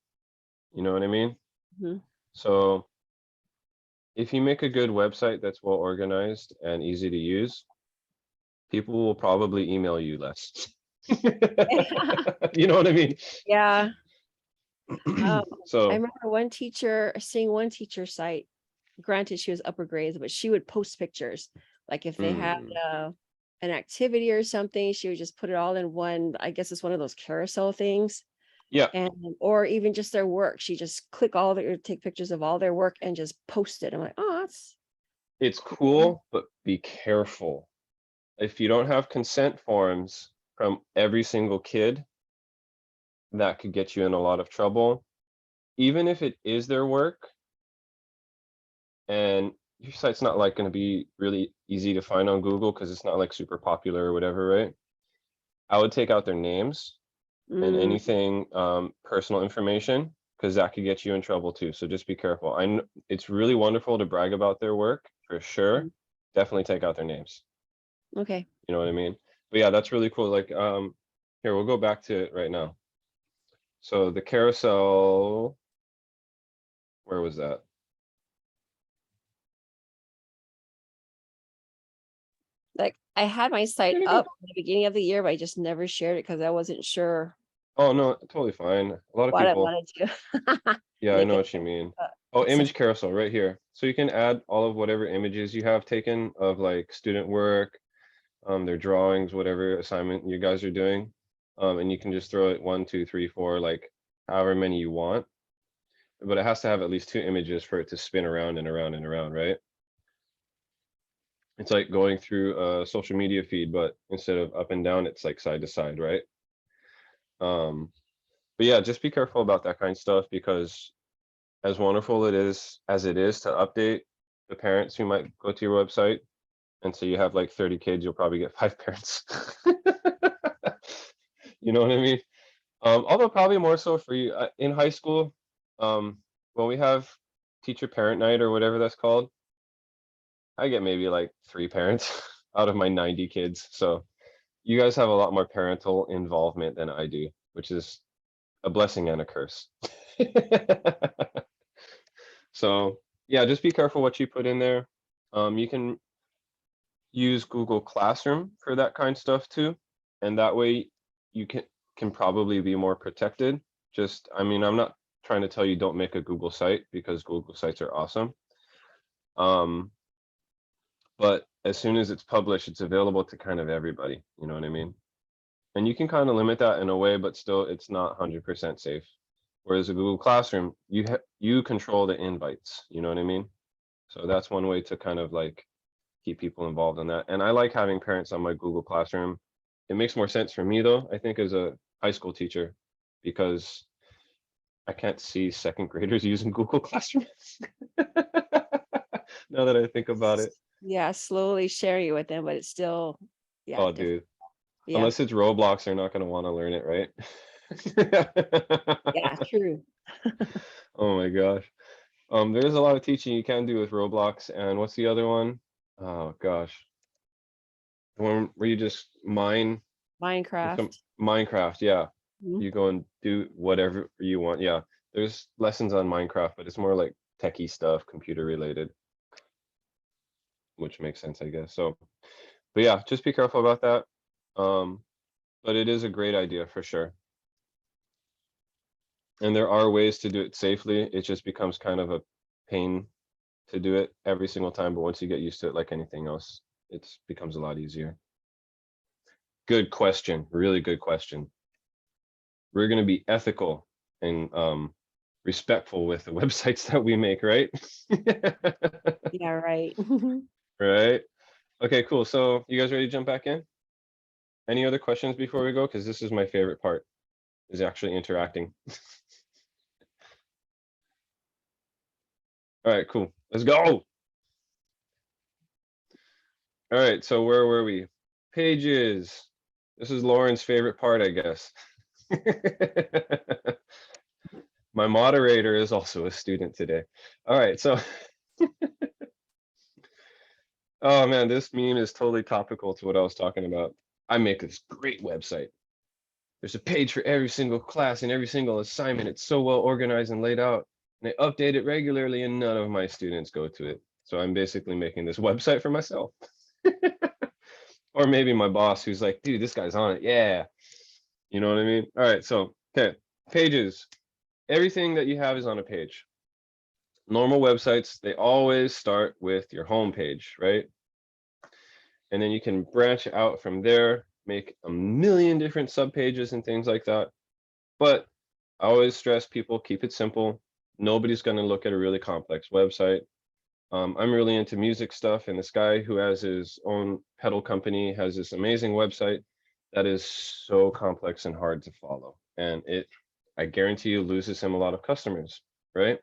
You know what I mean? Mhm. So if you make a good website that's well organized and easy to use, people will probably email you less. You know what I mean? Yeah. I So remember seeing one teacher site. Granted, she was upper grades, but she would post pictures. Like if they had an activity or something, she would just put it all in one. I guess it's one of those carousel things. yeah, And or even just their work. She just take pictures of all their work and just post it. I'm like, oh, that's it's cool, but be careful. If you don't have consent forms from every single kid, that could get you in a lot of trouble. Even if it is their work, and your site's not like going to be really easy to find on Google because it's not like super popular or whatever, right? I would take out their names and anything personal information, because that could get you in trouble too. So just be careful. I know it's really wonderful to brag about their work for sure. Definitely take out their names. okay. You know what I mean? But yeah, that's really cool. Like here, we'll go back to it right now. So the carousel, where was that? Like I had my site up at the beginning of the year, but I just never shared it because I wasn't sure Oh no, totally fine. A lot of what I people, wanted to. yeah, I make know it, what you mean. uh, Oh, image accessible. carousel right here. So you can add all of whatever images you have taken of like student work, their drawings, whatever assignment you guys are doing. And you can just throw it 1, 2, 3, 4, like however many you want. But it has to have at least 2 images for it to spin around and around and around, right? It's like going through a social media feed, but instead of up and down, it's like side to side, right? But yeah, just be careful about that kind of stuff, because as wonderful as it is to update the parents who might go to your website And so you have like 30 kids, you'll probably get 5 parents. You know what I mean? Although probably more so for you in high school, when we have teacher parent night or whatever that's called, I get maybe like 3 parents out of my 90 kids. So you guys have a lot more parental involvement than I do, which is a blessing and a curse. So yeah, just be careful what you put in there. You can use Google Classroom for that kind of stuff too, and that way you can probably be more protected. Just, I mean, I'm not trying to tell you don't make a Google site, because Google sites are awesome. But as soon as it's published, it's available to kind of everybody, you know what I mean? And you can kind of limit that in a way, but still it's not 100% safe. Whereas a Google Classroom, you control the invites, you know what I mean? So that's one way to kind of like keep people involved in that. And I like having parents on my Google Classroom. It makes more sense for me though, I think, as a high school teacher, because I can't see second graders using Google Classroom. Now that I think about it. Yeah, slowly sharing it with them, but it's still, yeah. Oh, different. dude. Yeah, Unless it's Roblox, they're not going to want to learn it, right? yeah, true. Oh my gosh. There's a lot of teaching you can do with Roblox, and what's the other one? Oh gosh. The one where you just mine Minecraft. Minecraft, yeah. Mhm. You go and do whatever you want. Yeah. There's lessons on Minecraft, but it's more like techie stuff, computer related, which makes sense, I guess. So, but yeah, just be careful about that. But it is a great idea for sure. And there are ways to do it safely. It just becomes kind of a pain to do it every single time. But once you get used to it, like anything else, it becomes a lot easier. Good question. Really good question. We're going to be ethical and respectful with the websites that we make, right? Yeah, right. Right. Okay, cool. So you guys ready to jump back in? Any other questions before we go? Because this is my favorite part, is actually interacting. All right, cool. Let's go. All right, so where were we? Pages. This is Lauren's favorite part, I guess. My moderator is also a student today. All right, so oh man, this meme is totally topical to what I was talking about. I make this great website. There's a page for every single class and every single assignment. It's so well organized and laid out. And I update it regularly, and none of my students go to it. So I'm basically making this website for myself. Or maybe my boss, who's like, dude, this guy's on it. Yeah. You know what I mean? All right, so, okay, pages. Everything that you have is on a page. Normal websites, they always start with your home page, right? And then you can branch out from there, make a million different subpages and things like that. But I always stress people, keep it simple. Nobody's going to look at a really complex website. I'm really into music stuff, and this guy who has his own pedal company has this amazing website that is so complex and hard to follow. And I guarantee you, loses him a lot of customers, right?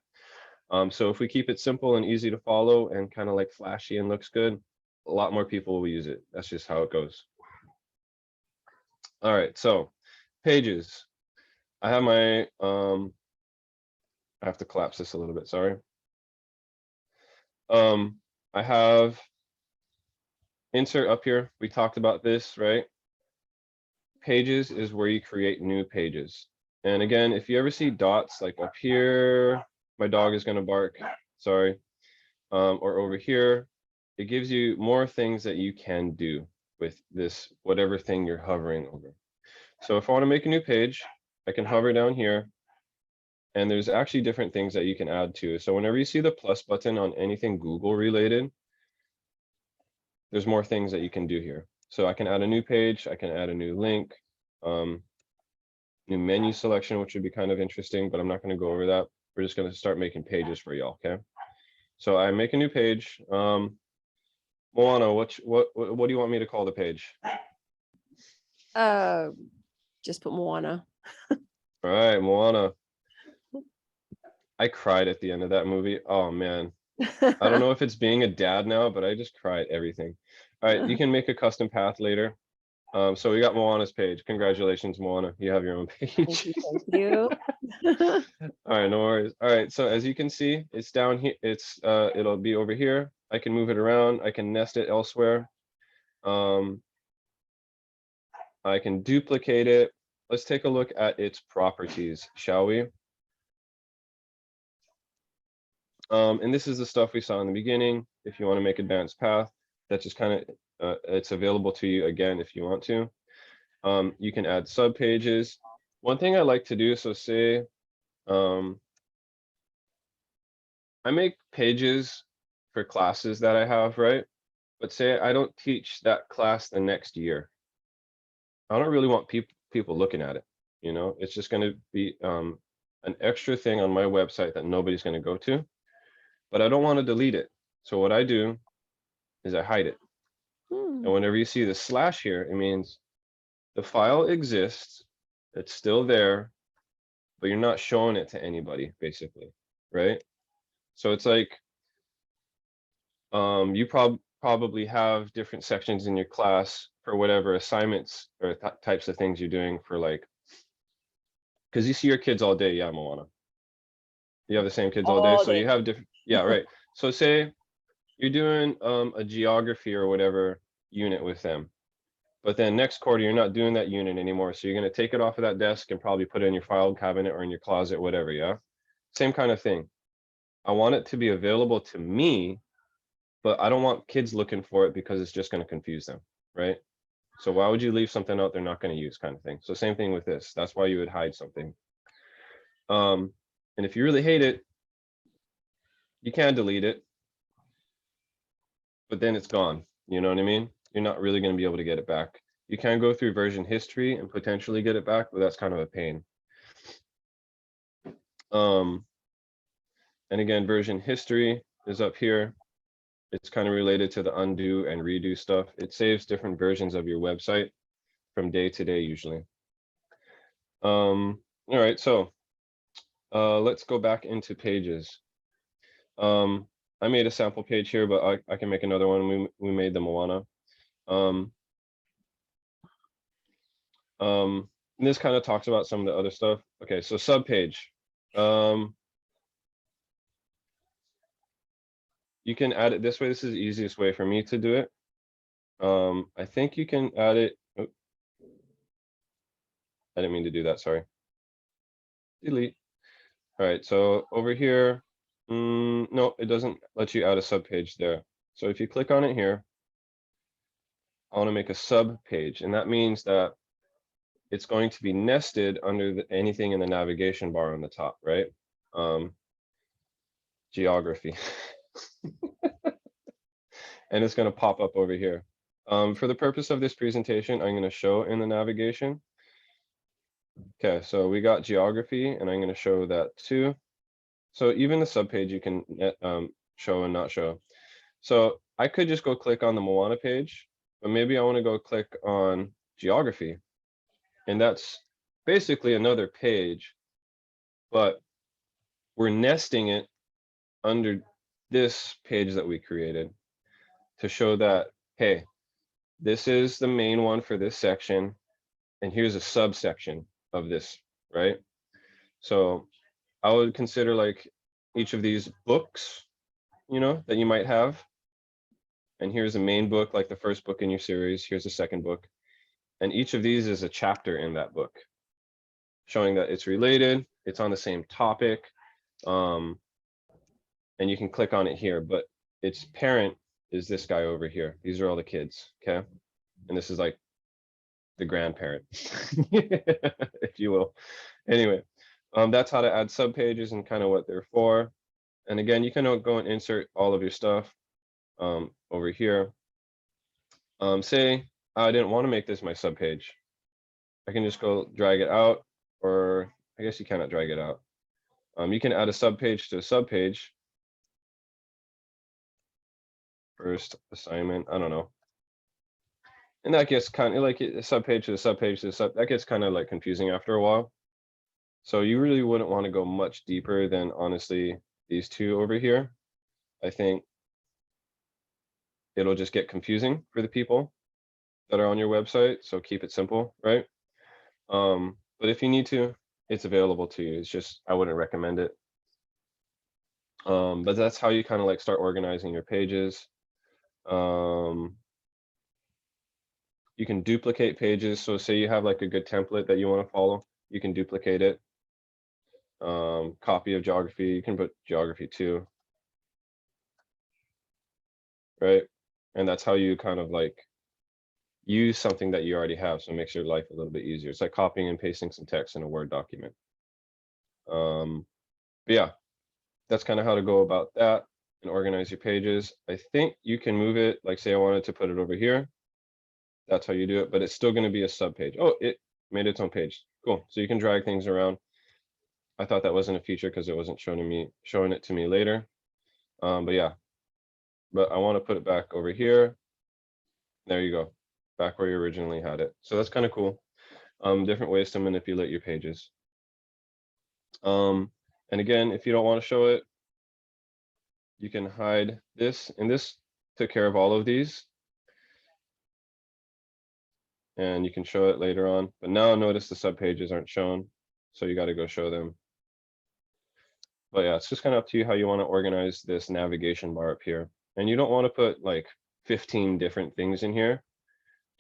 So if we keep it simple and easy to follow and kind of like flashy and looks good, a lot more people will use it. That's just how it goes. All right, so pages. I have my, I have to collapse this a little bit, sorry. I have insert up here. We talked about this, right? Pages is where you create new pages. And again, if you ever see dots like up here, my dog is gonna bark, sorry, or over here, it gives you more things that you can do with this, whatever thing you're hovering over. So if I wanna make a new page, I can hover down here, and there's actually different things that you can add to. So whenever you see the plus button on anything Google related, there's more things that you can do here. So I can add a new page, I can add a new link, new menu selection, which would be kind of interesting, but I'm not going to go over that. We're just going to start making pages for y'all, okay? So I make a new page. Moana, what do you want me to call the page? Just put Moana. All right, Moana. I cried at the end of that movie. Oh man, I don't know if it's being a dad now, but I just cry at everything. All right, you can make a custom path later. So we got Moana's page. Congratulations, Moana. You have your own Thank page. you, thank you. All right, no worries. All right, so as you can see, it's down here. It'll be over here. I can move it around. I can nest it elsewhere. I can duplicate it. Let's take a look at its properties, shall we? And this is the stuff we saw in the beginning. If you want to make advanced path, that's just kind of, it's available to you again if you want to. You can add sub pages. One thing I like to do, so say, I make pages for classes that I have, right? But say I don't teach that class the next year. I don't really want people looking at it. You know, it's just going to be an extra thing on my website that nobody's going to go to. But I don't want to delete it. So what I do is I hide it. Hmm. And whenever you see the slash here, it means the file exists, it's still there, but you're not showing it to anybody, basically, right? So it's like, you probably have different sections in your class for whatever assignments or types of things you're doing for, like, because you see your kids all day, yeah, Moana. You have the same kids all day, All so day. you have different, yeah, right. So say you're doing a geography or whatever unit with them, but then next quarter you're not doing that unit anymore, so you're going to take it off of that desk and probably put it in your file cabinet or in your closet, whatever. Yeah, same kind of thing. I want it to be available to me, but I don't want kids looking for it because it's just going to confuse them, right? So why would you leave something out they're not going to use, kind of thing? So same thing with this. That's why you would hide something. And if you really hate it, you can delete it, but then it's gone. You know what I mean? You're not really going to be able to get it back. You can go through version history and potentially get it back, but that's kind of a pain. And again, version history is up here. It's kind of related to the undo and redo stuff. It saves different versions of your website from day to day usually. All right, so let's go back into pages. I made a sample page here, but I can make another one. We made the Moana. This kind of talks about some of the other stuff. Okay, so sub page. You can add it this way. This is the easiest way for me to do it. I think you can add it. Oh, I didn't mean to do that, sorry. Delete. All right, so over here, no, it doesn't let you add a sub page there. So if you click on it here, I want to make a sub page, and that means that it's going to be nested under anything in the navigation bar on the top, right? Geography. And it's going to pop up over here. For the purpose of this presentation, I'm going to show in the navigation. Okay, so we got geography, and I'm going to show that too. So even the subpage you can show and not show. So I could just go click on the Moana page, but maybe I want to go click on geography. And that's basically another page, but we're nesting it under this page that we created to show that, hey, this is the main one for this section, and here's a subsection of this, right? So I would consider like each of these books, you know, that you might have. And here's a main book, like the first book in your series. Here's the second book. And each of these is a chapter in that book, showing that it's related, it's on the same topic. And you can click on it here, but its parent is this guy over here. These are all the kids, okay? And this is like the grandparent, if you will. Anyway, that's how to add subpages and kind of what they're for. And again, you can go and insert all of your stuff over here. Say I didn't want to make this my subpage. I can just go drag it out, or I guess you cannot drag it out. You can add a subpage to a subpage. First assignment, I don't know. And that gets kind of like a subpage to a subpage to a sub, that gets kind of like confusing after a while. So you really wouldn't want to go much deeper than honestly these two over here. I think it'll just get confusing for the people that are on your website. So keep it simple, right? But if you need to, it's available to you. It's just, I wouldn't recommend it. But that's how you kind of like start organizing your pages. You can duplicate pages. So say you have like a good template that you want to follow, you can duplicate it. Copy of geography, you can put geography too. Right? And that's how you kind of like use something that you already have. So it makes your life a little bit easier. It's like copying and pasting some text in a Word document. But yeah, that's kind of how to go about that and organize your pages. I think you can move it, like say I wanted to put it over here. That's how you do it, but it's still going to be a sub page. Oh, it made its own page. Cool. So you can drag things around. I thought that wasn't a feature because it wasn't showing it to me later. But yeah, but I want to put it back over here. There you go, back where you originally had it. So that's kind of cool. Different ways to manipulate your pages. And again, if you don't want to show it, you can hide this, and this took care of all of these. And you can show it later on, but now notice the sub pages aren't shown, so you got to go show them. But yeah, it's just kind of up to you how you want to organize this navigation bar up here. And you don't want to put like 15 different things in here.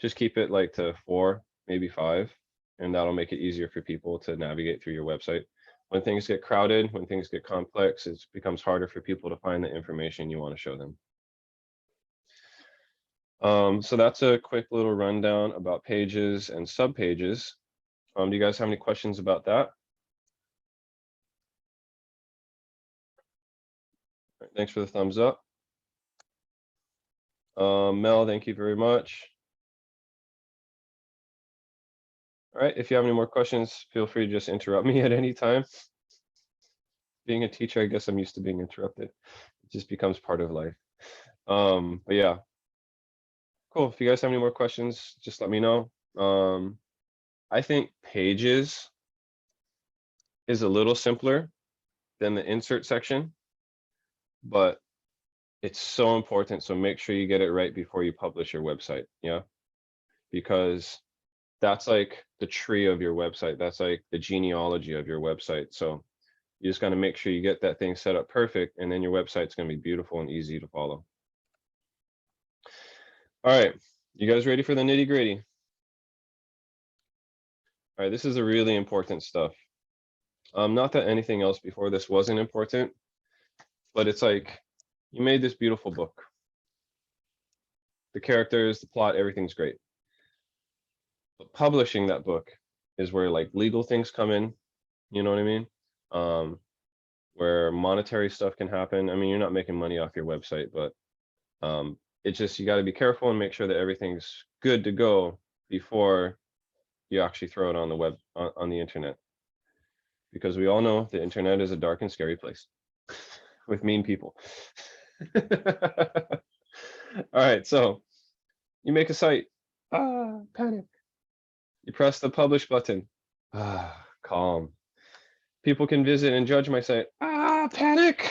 Just keep it like to 4, maybe 5, and that'll make it easier for people to navigate through your website. When things get crowded, when things get complex, it becomes harder for people to find the information you want to show them. So that's a quick little rundown about pages and sub pages. Do you guys have any questions about that? Thanks for the thumbs up. Mel, thank you very much. All right, if you have any more questions, feel free to just interrupt me at any time. Being a teacher, I guess I'm used to being interrupted. It just becomes part of life. But yeah, cool. If you guys have any more questions, just let me know. I think pages is a little simpler than the insert section, but it's so important. So make sure you get it right before you publish your website. Yeah, because that's like the tree of your website. That's like the genealogy of your website. So you just got to make sure you get that thing set up perfect, and then your website's going to be beautiful and easy to follow. All right, you guys ready for the nitty gritty? All right, this is a really important stuff. Not that anything else before this wasn't important, but it's like you made this beautiful book. The characters, the plot, everything's great. But publishing that book is where like legal things come in. You know what I mean? Where monetary stuff can happen. I mean, you're not making money off your website, but it's just you got to be careful and make sure that everything's good to go before you actually throw it on the web, on the internet. Because we all know the internet is a dark and scary place with mean people. All right, so you make a site. Panic. You press the publish button. Calm. People can visit and judge my site. Panic.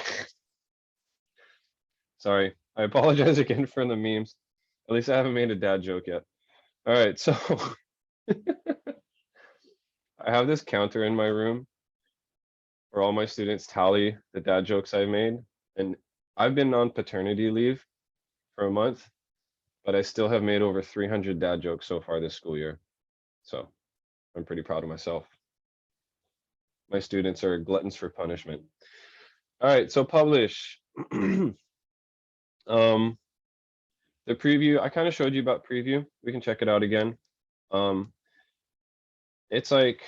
Sorry, I apologize again for the memes. At least I haven't made a dad joke yet. All right, so I have this counter in my room where all my students tally the dad jokes I've made. And I've been on paternity leave for a month, but I still have made over 300 dad jokes so far this school year. So I'm pretty proud of myself. My students are gluttons for punishment. All right, so publish. The preview, I kind of showed you about preview. We can check it out again. It's like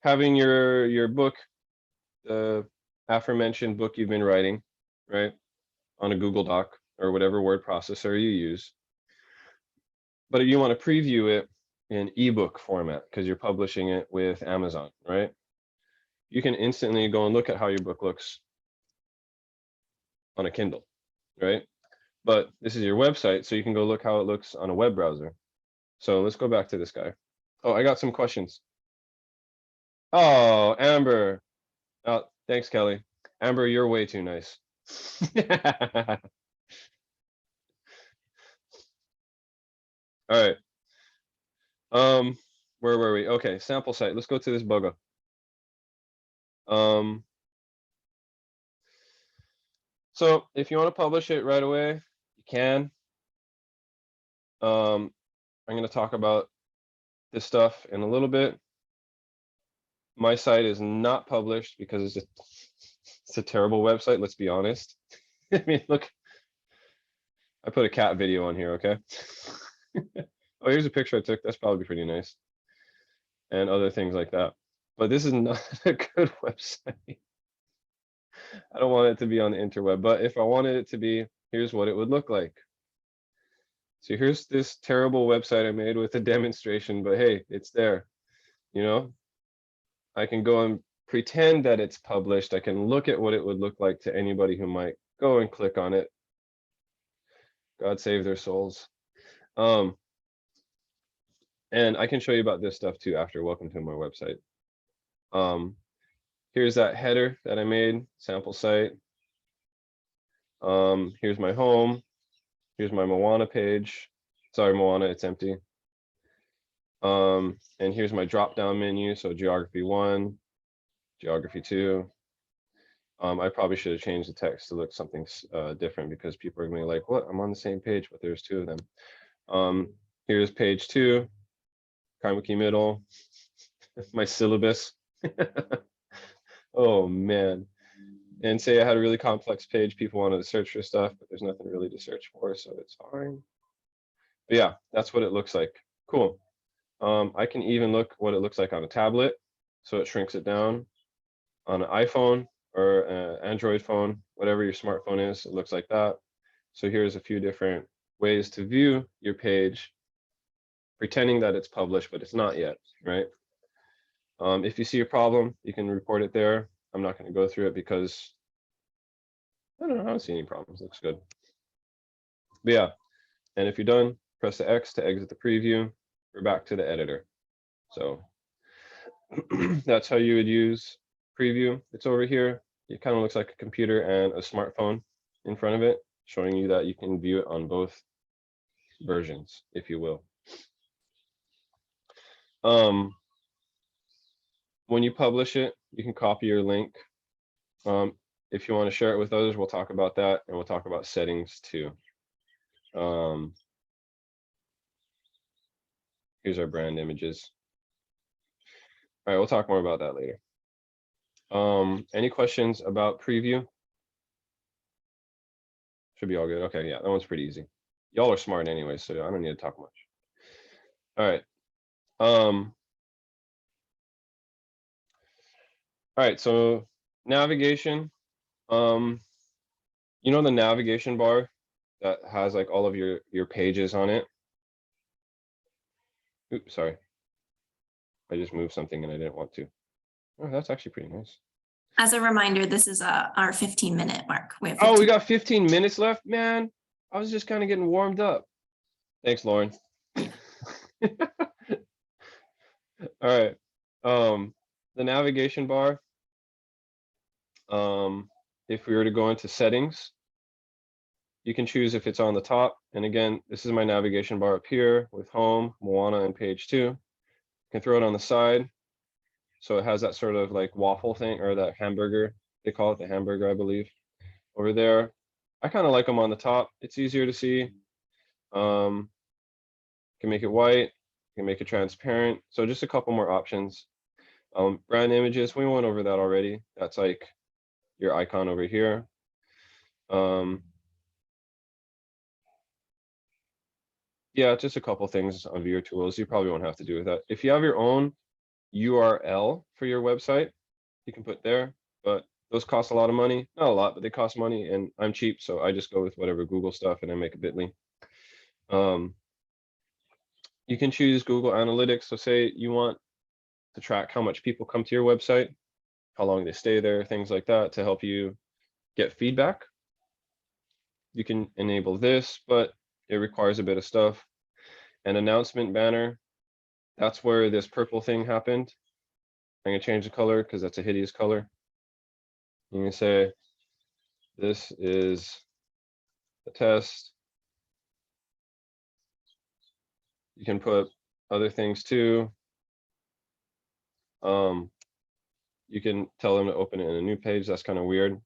having your book, the aforementioned book you've been writing, right, on a Google Doc or whatever word processor you use. But you want to preview it in ebook format because you're publishing it with Amazon, right? You can instantly go and look at how your book looks on a Kindle, right? But this is your website, so you can go look how it looks on a web browser. So let's go back to this guy. Oh, I got some questions. Oh, Amber. Oh, thanks, Kelly. Amber, you're way too nice. All right. Where were we? Okay, sample site. Let's go to this bugger. So if you want to publish it right away, you can. I'm going to talk about this stuff in a little bit. My site is not published because it's a terrible website, let's be honest. I mean, look, I put a cat video on here, okay? Oh, here's a picture I took. That's probably pretty nice. And other things like that. But this is not a good website. I don't want it to be on the interweb, but if I wanted it to be, here's what it would look like. So here's this terrible website I made with a demonstration, but hey, it's there. You know, I can go and pretend that it's published. I can look at what it would look like to anybody who might go and click on it. God save their souls. And I can show you about this stuff too after. Welcome to my website. Here's that header that I made, sample site. Here's my home. Here's my Moana page. Sorry, Moana, it's empty. And here's my drop-down menu. So geography 1, geography 2. I probably should have changed the text to look something different because people are gonna be like, what? I'm on the same page, but there's 2 of them. Here's page 2, Kaimuki Middle, my syllabus. Oh man. And say I had a really complex page, people wanted to search for stuff, but there's nothing really to search for, so it's fine. But yeah, that's what it looks like. Cool. I can even look what it looks like on a tablet. So it shrinks it down. On an iPhone or an Android phone, whatever your smartphone is, it looks like that. So here's a few different ways to view your page, pretending that it's published, but it's not yet, right? If you see a problem, you can report it there. I'm not going to go through it because I don't see any problems. Looks good. But yeah, and if you're done, press the X to exit the preview. We're back to the editor. So that's how you would use preview. It's over here. It kind of looks like a computer and a smartphone in front of it, showing you that you can view it on both versions, if you will. When you publish it, you can copy your link. If you want to share it with others, we'll talk about that, and we'll talk about settings too. Here's our brand images. All right, we'll talk more about that later. Any questions about preview? Should be all good. Okay, yeah, that one's pretty easy. Y'all are smart anyway, so I don't need to talk much. All right. All right, so navigation. You know the navigation bar that has like all of your pages on it? Oops, sorry. I just moved something and I didn't want to. Oh, that's actually pretty nice. As a reminder, this is our 15-minute mark. We have Oh, we 15 got 15 minutes left, man. I was just kind of getting warmed up. Thanks, Lauren. All right. The navigation bar. If we were to go into settings, you can choose if it's on the top. And again, this is my navigation bar up here with home, Moana, and page 2. You can throw it on the side. So it has that sort of like waffle thing, or that hamburger. They call it the hamburger, I believe, over there. I kind of like them on the top. It's easier to see. Can make it white, can make it transparent. So just a couple more options. Brand images, we went over that already. That's like your icon over here. Yeah, just a couple things on viewer tools. You probably won't have to do with that. If you have your own URL for your website, you can put there, but those cost a lot of money. Not a lot, but they cost money, and I'm cheap, so I just go with whatever Google stuff and I make a bit.ly. You can choose Google Analytics. So say you want to track how much people come to your website, how long they stay there, things like that, to help you get feedback. You can enable this, but it requires a bit of stuff. An announcement banner, that's where this purple thing happened. I'm gonna change the color because that's a hideous color. You can say, this is a test. You can put other things too. You can tell them to open it in a new page. That's kind of weird.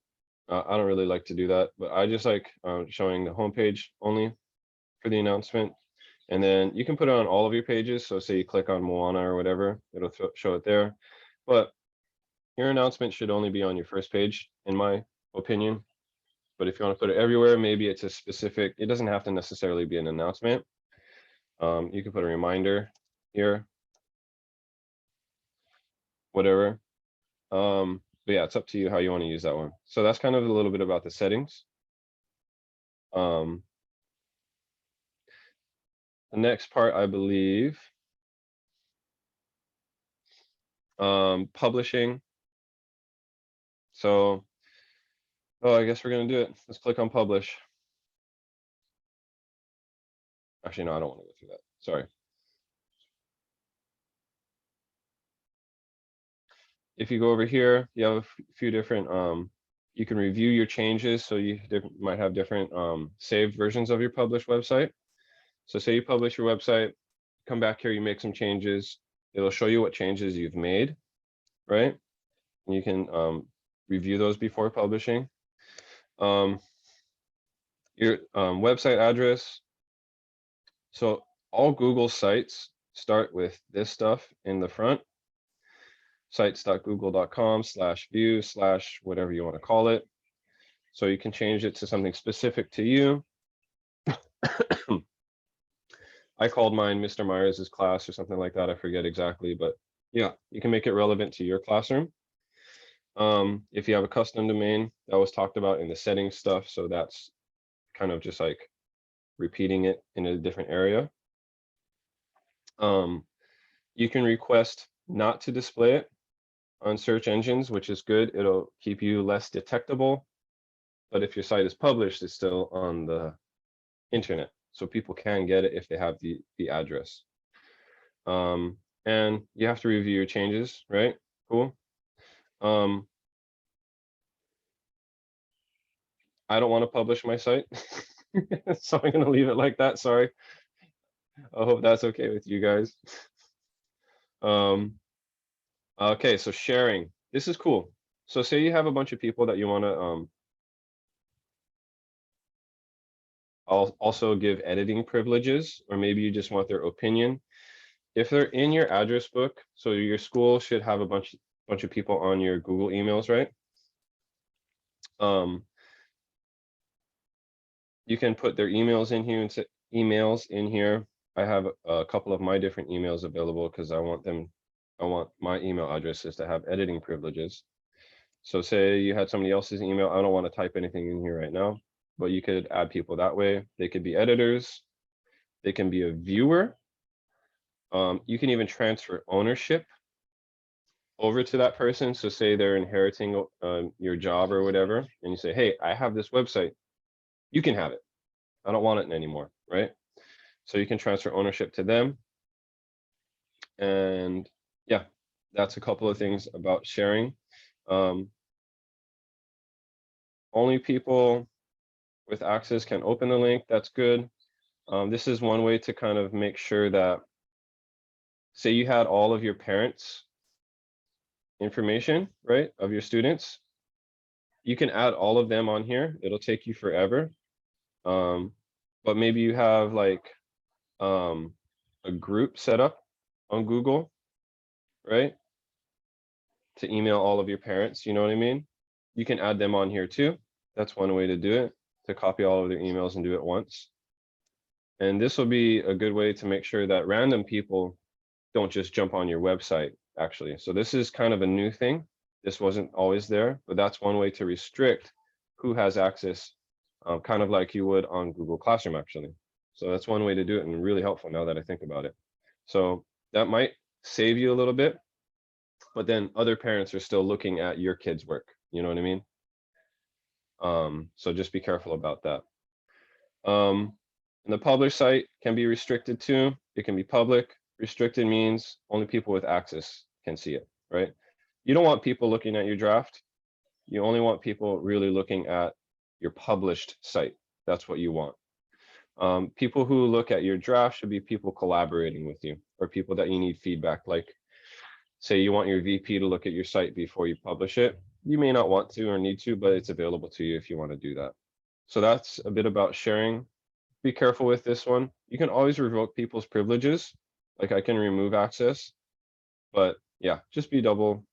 I don't really like to do that, but I just like showing the home page only for the announcement. And then you can put it on all of your pages. So say you click on Moana or whatever, it'll show it there. But your announcement should only be on your first page, in my opinion. But if you want to put it everywhere, maybe it's a specific, it doesn't have to necessarily be an announcement. You can put a reminder here, whatever. But yeah, it's up to you how you want to use that one. So that's kind of a little bit about the settings. The next part, I believe, publishing. So, oh, I guess we're gonna do it. Let's click on publish. Actually, no, I don't want to go through that. Sorry. If you go over here, you have a few different, you can review your changes. So you might have different saved versions of your published website. So say you publish your website, come back here, you make some changes. It'll show you what changes you've made, right? And you can review those before publishing. Your website address. So all Google sites start with this stuff in the front. sites.google.com/view/ whatever you want to call it. So you can change it to something specific to you. I called mine Mr. Myers' class or something like that. I forget exactly, but yeah, you can make it relevant to your classroom. If you have a custom domain, that was talked about in the settings stuff. So that's kind of just like repeating it in a different area. You can request not to display it on search engines, which is good. It'll keep you less detectable. But if your site is published, it's still on the internet. So people can get it if they have the address. And you have to review your changes, right? Cool. I don't want to publish my site. So I'm going to leave it like that. Sorry. I hope that's okay with you guys. Okay, so sharing. This is cool. So say you have a bunch of people that you want to also give editing privileges, or maybe you just want their opinion. If they're in your address book, so your school should have a bunch of people on your Google emails, right? You can put their emails in here and say emails in here. I have a couple of my different emails available because I want my email addresses to have editing privileges. So say you had somebody else's email. I don't want to type anything in here right now, but you could add people that way. They could be editors. They can be a viewer. You can even transfer ownership over to that person. So say they're inheriting your job or whatever, and you say, hey, I have this website. You can have it. I don't want it anymore, right? So you can transfer ownership to them. And yeah, that's a couple of things about sharing. Only people with access can open the link. That's good. This is one way to kind of make sure that, say you had all of your parents' information, right, of your students, you can add all of them on here. It'll take you forever. But maybe you have like a group set up on Google, right, to email all of your parents, you know what I mean? You can add them on here too. That's one way to do it, to copy all of their emails and do it once. And this will be a good way to make sure that random people don't just jump on your website, actually. So this is kind of a new thing. This wasn't always there, but that's one way to restrict who has access, kind of like you would on Google Classroom, actually. So that's one way to do it, and really helpful now that I think about it. So that might save you a little bit, but then other parents are still looking at your kids' work. You know what I mean? So just be careful about that. And the publish site can be restricted too. It can be public. Restricted means only people with access can see it, right? You don't want people looking at your draft. You only want people really looking at your published site. That's what you want. People who look at your draft should be people collaborating with you, or people that you need feedback. Like, say you want your VP to look at your site before you publish it. You may not want to or need to, but it's available to you if you want to do that. So that's a bit about sharing. Be careful with this one. You can always revoke people's privileges. Like, I can remove access, but yeah, just be double,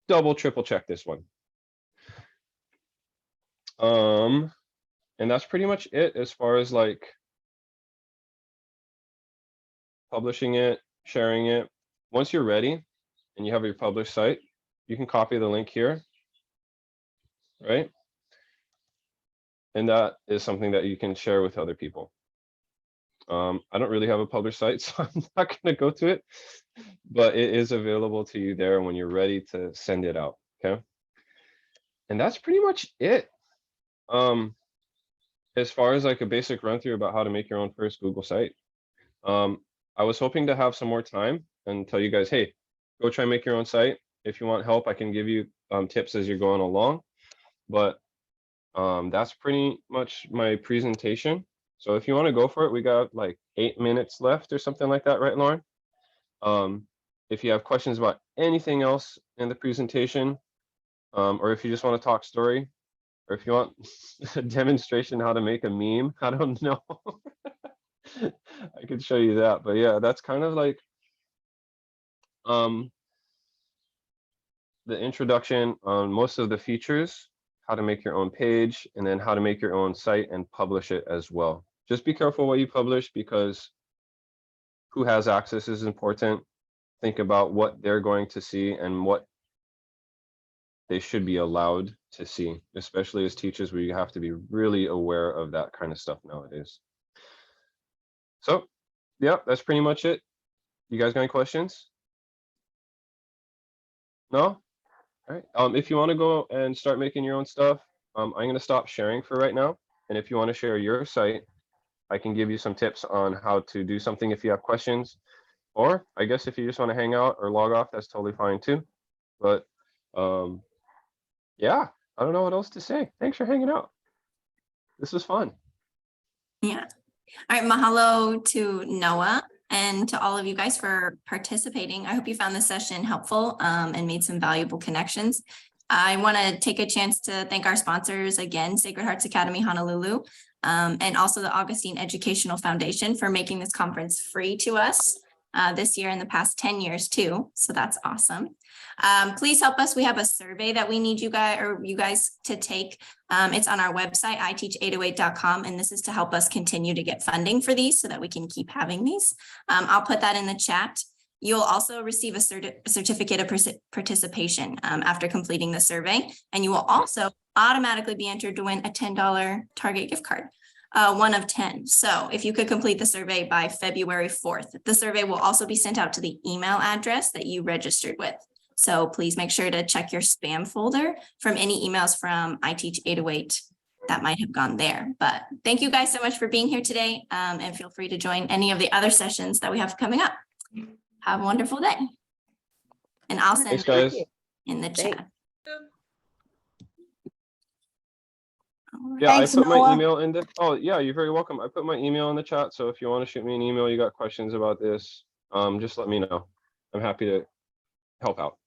triple check this one. And that's pretty much it as far as like publishing it, sharing it. Once you're ready and you have your published site, you can copy the link here, right? And that is something that you can share with other people. I don't really have a published site, so I'm not going to go to it, but it is available to you there when you're ready to send it out. Okay. And that's pretty much it. As far as like a basic run through about how to make your own first Google site. I was hoping to have some more time and tell you guys, hey, go try and make your own site. If you want help, I can give you tips as you're going along. But that's pretty much my presentation. So if you want to go for it, we got like 8 minutes left or something like that, right, Lauren? If you have questions about anything else in the presentation, or if you just want to talk story, or if you want a demonstration how to make a meme, I don't know. I could show you that, but yeah, that's kind of like the introduction on most of the features, how to make your own page, and then how to make your own site and publish it as well. Just be careful what you publish, because who has access is important. Think about what they're going to see and what they should be allowed to see, especially as teachers, where you have to be really aware of that kind of stuff nowadays. So yeah, that's pretty much it. You guys got any questions? No? All right. If you want to go and start making your own stuff, I'm going to stop sharing for right now. And if you want to share your site, I can give you some tips on how to do something if you have questions. Or I guess if you just want to hang out or log off, that's totally fine too. But yeah, I don't know what else to say. Thanks for hanging out. This was fun. Yeah. All right. Mahalo to Noah and to all of you guys for participating. I hope you found this session helpful and made some valuable connections. I want to take a chance to thank our sponsors again, Sacred Hearts Academy Honolulu, and also the Augustine Educational Foundation for making this conference free to us this year and the past 10 years too. So that's awesome. Please help us. We have a survey that we need you guys to take. It's on our website, iteach808.com, and this is to help us continue to get funding for these so that we can keep having these. I'll put that in the chat. You'll also receive a certificate of participation after completing the survey, and you will also automatically be entered to win a $10 Target gift card. 1 of 10. So if you could complete the survey by February 4th, the survey will also be sent out to the email address that you registered with. So please make sure to check your spam folder from any emails from iTeach808 that might have gone there. But thank you guys so much for being here today, and feel free to join any of the other sessions that we have coming up. Have a wonderful day. And I'll send Thanks, guys. it in the chat. All right. Yeah, Thanks, I put my Noah. email in the, oh yeah, you're very welcome. I put my email in the chat. So if you want to shoot me an email, you got questions about this, just let me know. I'm happy to help out.